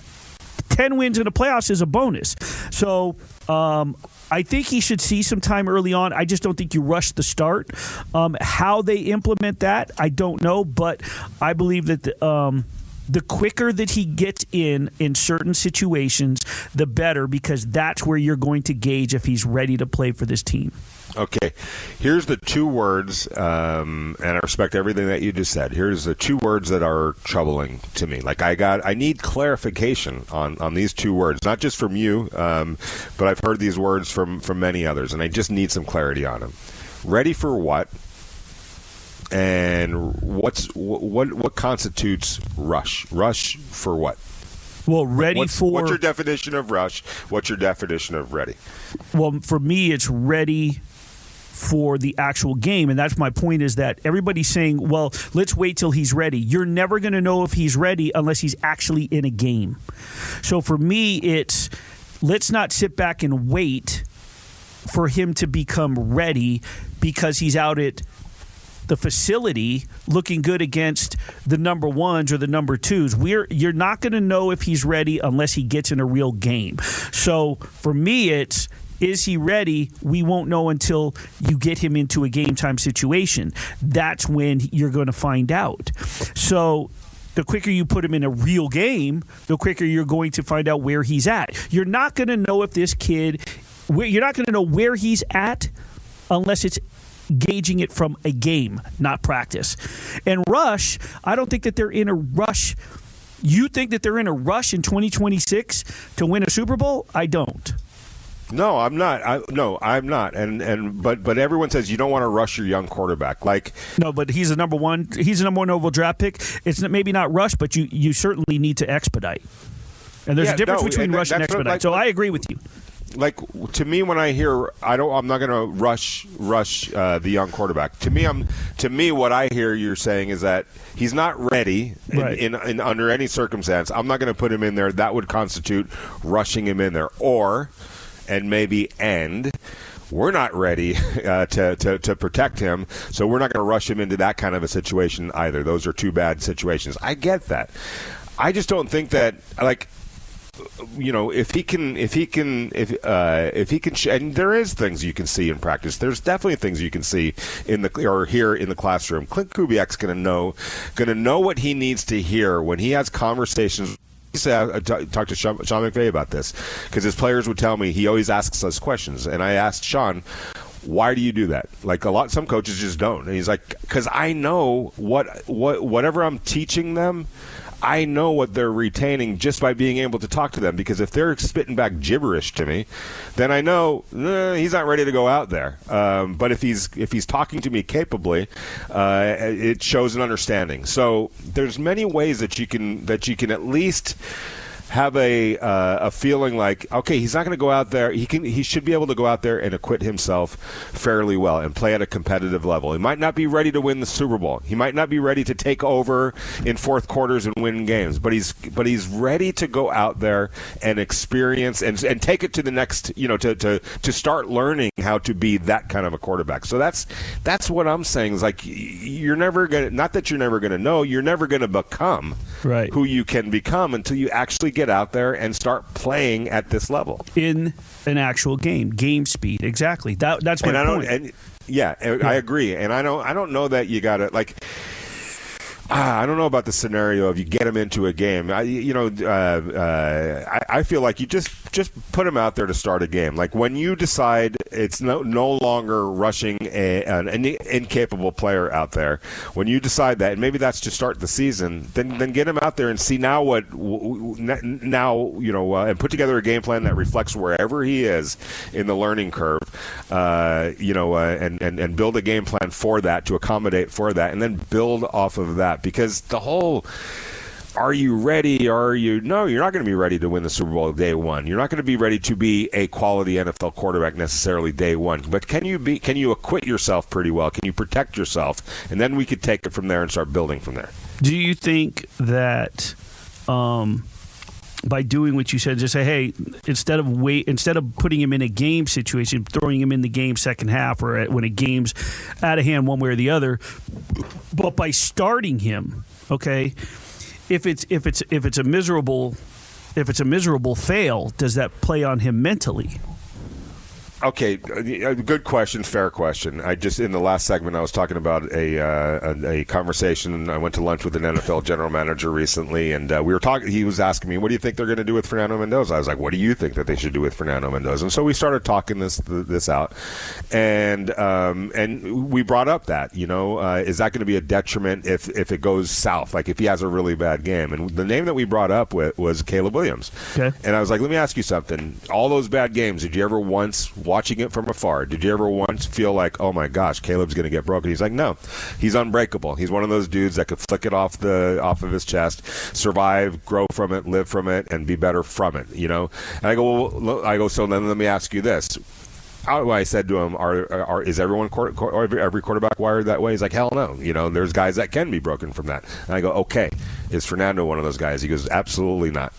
10 wins in the playoffs is a bonus. So I think he should see some time early on. I just don't think you rush the start. How they implement that, I don't know, but I believe that the quicker that he gets in certain situations, the better, because that's where you're going to gauge if he's ready to play for this team. Okay, here's the two words, and I respect everything that you just said. Here's the two words that are troubling to me. Like I need clarification on these two words, not just from you, but I've heard these words from many others, and I just need some clarity on them. Ready for what? And what constitutes rush? Rush for what? Well, what's your definition of rush? What's your definition of ready? Well, for me, it's ready for the actual game, and that's my point, is that everybody's saying, well, let's wait till he's ready. You're never going to know if he's ready unless he's actually in a game. So for me, it's let's not sit back and wait for him to become ready because he's out at the facility looking good against the number ones or the number twos. You're not going to know if he's ready unless he gets in a real game. So for me, it's, is he ready? We won't know until you get him into a game time situation. That's when you're going to find out. So the quicker you put him in a real game, the quicker you're going to find out where he's at. You're not going to know if this kid, you're not going to know where he's at unless it's gauging it from a game, not practice. And rush, I don't think that they're in a rush. You think that they're in a rush in 2026 to win a Super Bowl? I don't. No, I'm not. I'm not. But everyone says you don't want to rush your young quarterback. No, but he's the number one. He's the number one overall draft pick. It's maybe not rush, but you certainly need to expedite. And there's a difference between rush and expedite. So I agree with you. Like, to me, when I hear I'm not going to rush the young quarterback. To me, what I hear you're saying is that he's not ready in under any circumstance. I'm not going to put him in there. That would constitute rushing him in there, we're not ready to protect him, so we're not going to rush him into that kind of a situation either. Those are two bad situations. I get that. I just don't think that, if he can, and there is things you can see in practice. There's definitely things you can see here in the classroom. Clint Kubiak's going to know what he needs to hear when he has conversations. I talked to Sean McVay about this because his players would tell me he always asks us questions, and I asked Sean, why do you do that? Some coaches just don't, and he's like, because I know whatever I'm teaching them, I know what they're retaining just by being able to talk to them, because if they're spitting back gibberish to me, then I know he's not ready to go out there. But if he's talking to me capably, it shows an understanding. So there's many ways that you can at least have a feeling like, okay, he's not going to go out there. He should be able to go out there and acquit himself fairly well and play at a competitive level. He might not be ready to win the Super Bowl. He might not be ready to take over in fourth quarters and win games. But he's ready to go out there and experience and take it to the next, to start learning how to be that kind of a quarterback. So that's what I'm saying is, like, you're never gonna, not that you're never gonna know, you're never gonna become who you can become until you actually get out there and start playing at this level in an actual game speed. Exactly. That's my point. I agree. And I don't know that you got to, I don't know about the scenario of you get him into a game. I feel like you just put him out there to start a game. Like, when you decide it's no longer rushing an incapable player out there, when you decide that, and maybe that's to start the season, then get him out there and see and put together a game plan that reflects wherever he is in the learning curve, and build a game plan for that, to accommodate for that, and then build off of that. Because the whole, are you ready? No, you're not going to be ready to win the Super Bowl day one. You're not going to be ready to be a quality NFL quarterback necessarily day one. But can you acquit yourself pretty well? Can you protect yourself? And then we could take it from there and start building from there. Do you think that by doing what you said, just say, hey, instead of putting him in a game situation, throwing him in the game second half or when a game's out of hand one way or the other, but by starting him, okay, if it's a miserable if it's a miserable fail, does that play on him mentally? Okay, good question, fair question. I just in the last segment I was talking about a conversation. I went to lunch with an NFL general manager recently, and we were talking. He was asking me, "What do you think they're going to do with Fernando Mendoza?" I was like, "What do you think that they should do with Fernando Mendoza?" And so we started talking this out, and we brought up that is that going to be a detriment if it goes south, like if he has a really bad game? And the name that we brought up was Caleb Williams. Okay. And I was like, let me ask you something. All those bad games, did you ever once, watching it from afar, did you ever once feel like, oh my gosh, Caleb's going to get broken? He's like, no, he's unbreakable. He's one of those dudes that could flick it off of his chest, survive, grow from it, live from it, and be better from it. And I go, so then let me ask you this. I said to him, is every quarterback wired that way? He's like, hell no. There's guys that can be broken from that. And I go, okay, is Fernando one of those guys? He goes, absolutely not.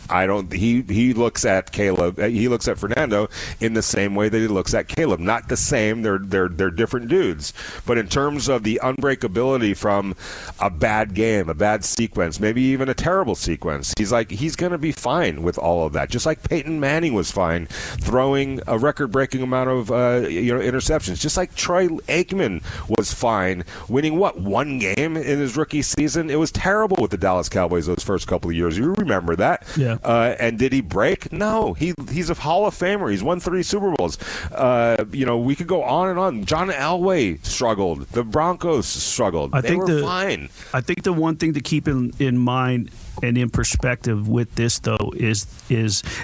I don't. He looks at Caleb. He looks at Fernando in the same way that he looks at Caleb. Not the same. They're different dudes. But in terms of the unbreakability from a bad game, a bad sequence, maybe even a terrible sequence, he's going to be fine with all of that. Just like Peyton Manning was fine throwing a record-breaking amount of interceptions. Just like Troy Aikman was fine winning one game in his rookie season. It was terrible with the Dallas Cowboys those first couple of years. You remember that? Yeah. And did he break? No. He's a Hall of Famer. He's won 3 Super Bowls. We could go on and on. John Elway struggled. The Broncos struggled. They were fine. I think the one thing to keep in mind and in perspective with this, though, is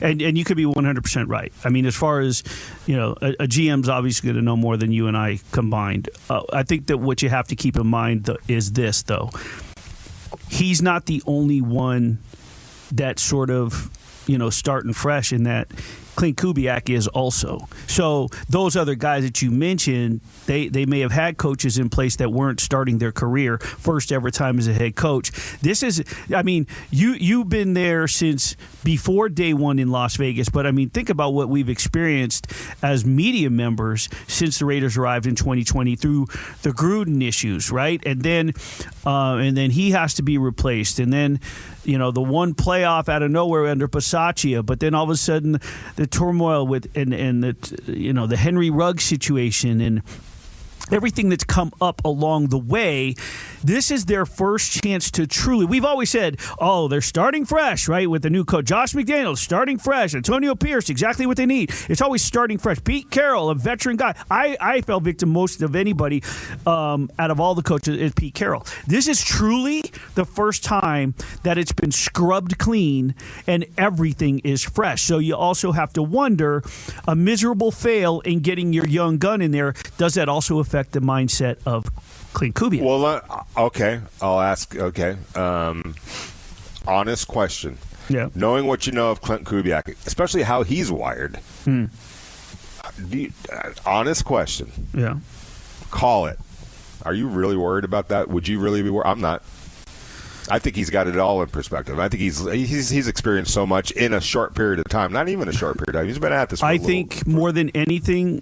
and you could be 100% right. I mean, as far as, a GM's obviously going to know more than you and I combined. I think that what you have to keep in mind is this, though. He's not the only one that sort of, starting fresh, in that Clint Kubiak is also. So those other guys that you mentioned, they may have had coaches in place that weren't starting their career first ever time as a head coach. This is, you've been there since before day one in Las Vegas, but think about what we've experienced as media members since the Raiders arrived in 2020 through the Gruden issues, right? And then he has to be replaced, and then the one playoff out of nowhere under Bisaccia, but then all of a sudden the turmoil with and the Henry Ruggs situation and everything that's come up along the way. This is their first chance to truly. We've always said, oh, they're starting fresh, right? With the new coach, Josh McDaniels, starting fresh. Antonio Pierce, exactly what they need. It's always starting fresh. Pete Carroll, a veteran guy. I fell victim most of anybody out of all the coaches is Pete Carroll. This is truly the first time that it's been scrubbed clean and everything is fresh. So you also have to wonder, a miserable fail in getting your young gun in there, does that also affect the mindset of Clint Kubiak? Well, okay. I'll ask. Okay. Honest question. Yeah. Knowing what you know of Clint Kubiak, especially how he's wired. Honest question. Yeah. Call it. Are you really worried about that? Would you really be worried? I'm not. I think he's got it all in perspective. I think he's experienced so much in a short period of time. Not even a short period of time. He's been at this for I think more than anything,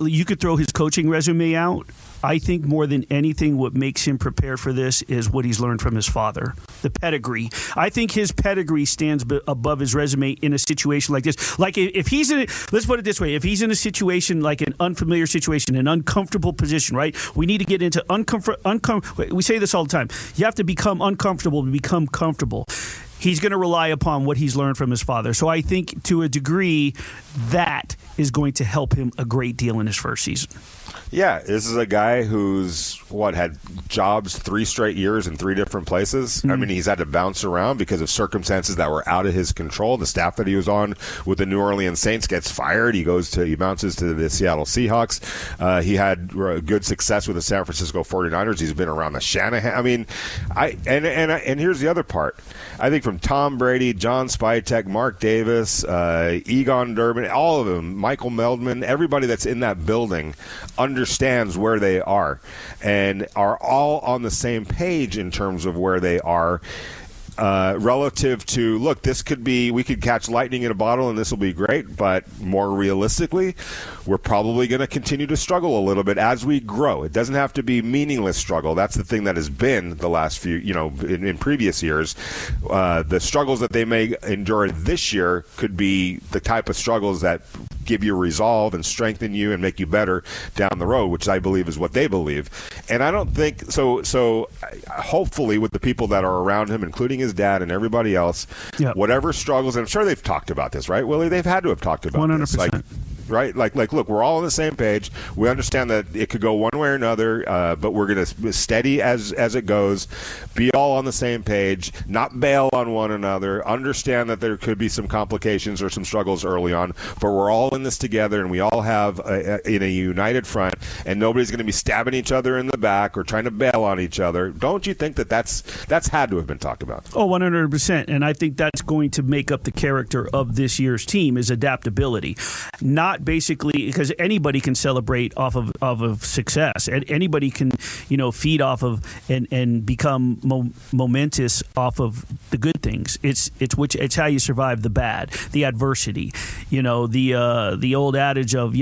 you could throw his coaching resume out. I think more than anything, what makes him prepare for this is what he's learned from his father, the pedigree. I think his pedigree stands above his resume in a situation like this. Like if he's in, let's put it this way, if he's in a situation like an unfamiliar situation, an uncomfortable position, right? We need to get into uncomfortable. We say this all the time. You have to become uncomfortable to become comfortable. He's going to rely upon what he's learned from his father. So I think to a degree that is going to help him a great deal in his first season. Yeah, this is a guy who's, had jobs 3 straight years in 3 different places. Mm-hmm. I mean, he's had to bounce around because of circumstances that were out of his control. The staff that he was on with the New Orleans Saints gets fired. He bounces to the Seattle Seahawks. He had good success with the San Francisco 49ers. He's been around the Shanahan. I mean, and here's the other part. I think from Tom Brady, John Spytek, Mark Davis, Egon Durbin, all of them, Michael Meldman, everybody that's in that building understands where they are and are all on the same page in terms of where they are. relative to, look, we could catch lightning in a bottle and this will be great, but more realistically, we're probably going to continue to struggle a little bit as we grow. It doesn't have to be meaningless struggle. That's the thing that has been the last few, in previous years. The struggles that they may endure this year could be the type of struggles that give you resolve and strengthen you and make you better down the road, which I believe is what they believe. And I don't think so. So hopefully with the people that are around him, including his dad and everybody else, whatever struggles, and I'm sure they've talked about this, right, Willie? They've had to have talked about 100%. this. Right? Like, look, we're all on the same page. We understand that it could go one way or another, but we're going to be steady as it goes, be all on the same page, not bail on one another, understand that there could be some complications or some struggles early on, but we're all in this together, and we all have in a united front, and nobody's going to be stabbing each other in the back or trying to bail on each other. Don't you think that's had to have been talked about? Oh, 100%. And I think that's going to make up the character of this year's team is adaptability. Not basically because anybody can celebrate off of success, and anybody can feed off of and become momentous off of the good things. It's how you survive the bad, the adversity. The old adage of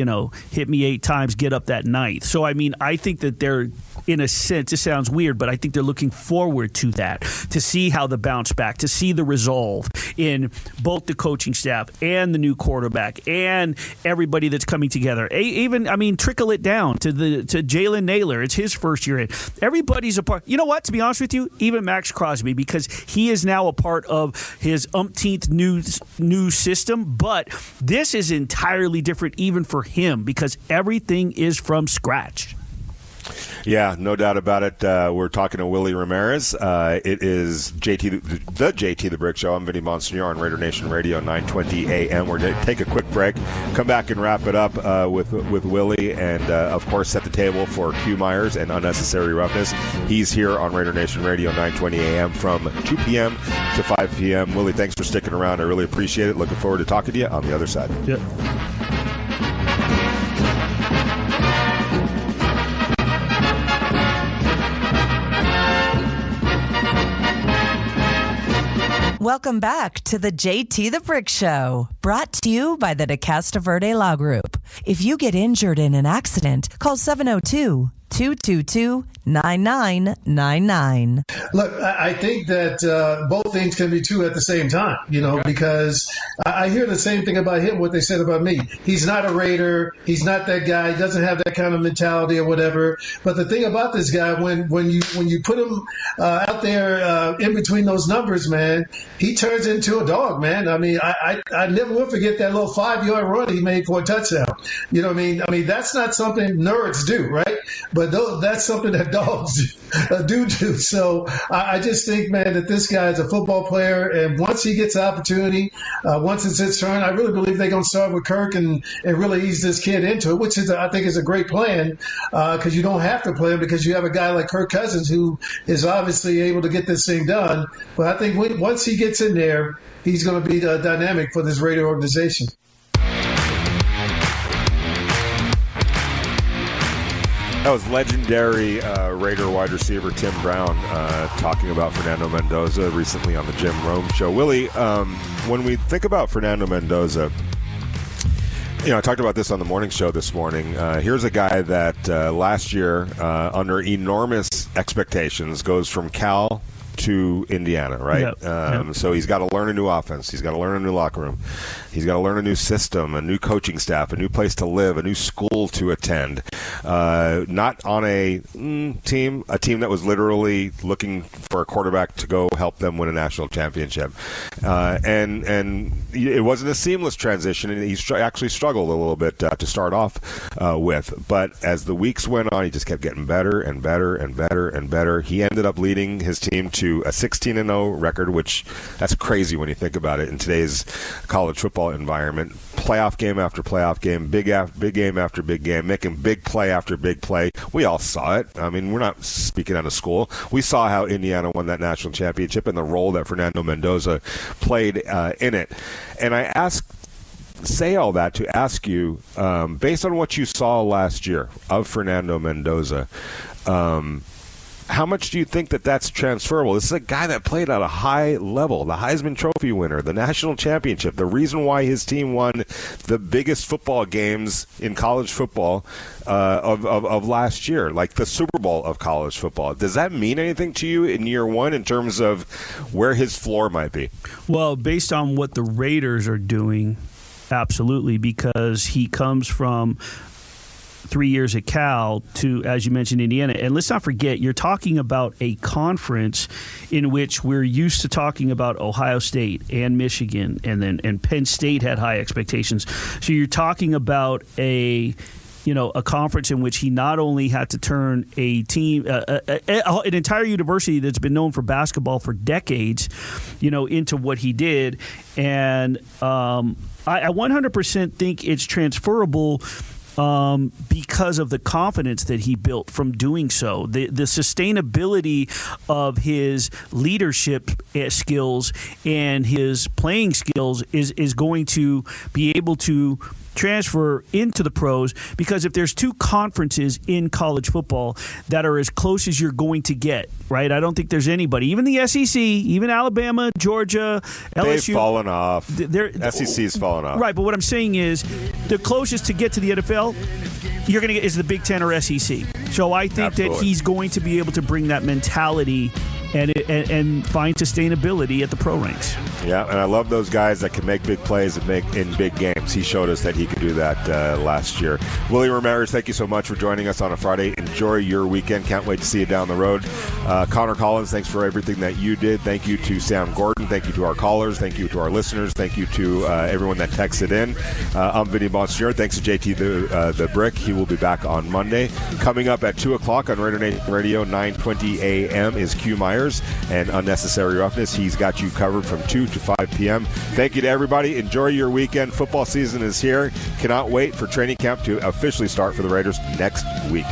hit me 8 times, get up that 9th. So I mean, I think that they're, in a sense, it sounds weird, but I think they're looking forward to that, to see how the bounce back, to see the resolve in both the coaching staff and the new quarterback and everybody that's coming together. Even, trickle it down to Jalen Naylor. It's his first year in. Everybody's a part. You know what? To be honest with you, even Max Crosby, because he is now a part of his umpteenth new system. But this is entirely different even for him because everything is from scratch. Yeah, no doubt about it. We're talking to Willie Ramirez. It is the JT the Brick Show. I'm Vinny Bonsignore on Raider Nation Radio, 920 a.m. We're going to take a quick break, come back and wrap it up with Willie, and, of course, set the table for Q Myers and Unnecessary Roughness. He's here on Raider Nation Radio, 920 a.m. from 2 p.m. to 5 p.m. Willie, thanks for sticking around. I really appreciate it. Looking forward to talking to you on the other side. Yep. Welcome back to the JT the Brick Show, brought to you by the DeCasta Verde Law Group. If you get injured in an accident, call 702-222-9999. Look, I think that both things can be true at the same time, because I hear the same thing about him, what they said about me. He's not a Raider. He's not that guy. He doesn't have that kind of mentality or whatever. But the thing about this guy, when you put him out there in between those numbers, man, he turns into a dog, man. I mean, I never will forget that little 5-yard run he made for a touchdown. You know what I mean? I mean, that's not something nerds do, right? But that's something that dogs do. So I just think, man, that this guy is a football player, and once he gets the opportunity, once it's his turn, I really believe they're going to start with Kirk and really ease this kid into it, which I think is a great plan because you don't have to play him because you have a guy like Kirk Cousins who is obviously able to get this thing done. But I think once he gets in there, he's going to be dynamic for this Raider organization. That was legendary Raider wide receiver Tim Brown talking about Fernando Mendoza recently on the Jim Rome Show. Willie, when we think about Fernando Mendoza, I talked about this on the morning show this morning. Here's a guy that last year, under enormous expectations, goes from Cal to Indiana, right? Yep. So he's got to learn a new offense. He's got to learn a new locker room. He's got to learn a new system, a new coaching staff, a new place to live, a new school to attend. Not on a team that was literally looking for a quarterback to go help them win a national championship. And it wasn't a seamless transition, and he actually struggled a little bit to start off with. But as the weeks went on, he just kept getting better and better and better and better. He ended up leading his team to a 16-0 record, which that's crazy when you think about it in today's college football environment. Playoff game after playoff game, big game after big game, making big play after big play. We all saw it. I mean, we're not speaking out of school. We saw how Indiana won that national championship and the role that Fernando Mendoza played in it. And I say all that to ask you, based on what you saw last year of Fernando Mendoza, How much do you think that that's transferable? This is a guy that played at a high level, the Heisman Trophy winner, the national championship, the reason why his team won the biggest football games in college football of last year, like the Super Bowl of college football. Does that mean anything to you in year one in terms of where his floor might be? Well, based on what the Raiders are doing, absolutely, because he comes from 3 years at Cal to, as you mentioned, Indiana. And let's not forget, you're talking about a conference in which we're used to talking about Ohio State and Michigan, and Penn State had high expectations. So you're talking about a conference in which he not only had to turn a team, an entire university that's been known for basketball for decades, into what he did. And I 100% think it's transferable because of the confidence that he built from doing so. The sustainability of his leadership skills and his playing skills is going to be able to transfer into the pros, because if there's two conferences in college football that are as close as you're going to get, right? I don't think there's anybody, even the SEC, even Alabama, Georgia, LSU. They've fallen off. SEC's fallen off. Right, but what I'm saying is the closest to get to the NFL you're going to get is the Big Ten or SEC. So I think that he's going to be able to bring that mentality and find sustainability at the pro ranks. Yeah, and I love those guys that can make big plays and make in big games. He showed us that he could do that last year. Willie Ramirez, thank you so much for joining us on a Friday. Enjoy your weekend. Can't wait to see you down the road. Connor Collins, thanks for everything that you did. Thank you to Sam Gordon. Thank you to our callers. Thank you to our listeners. Thank you to everyone that texted in. I'm Vinny Bonsignore. Thanks to JT the Brick. He will be back on Monday. Coming up at 2 o'clock on Raider Nation Radio, 9:20 a.m. is Q Myers and Unnecessary Roughness. He's got you covered from 2 to 5 p.m. Thank you to everybody. Enjoy your weekend. Football season is here. Cannot wait for training camp to officially start for the Raiders next week.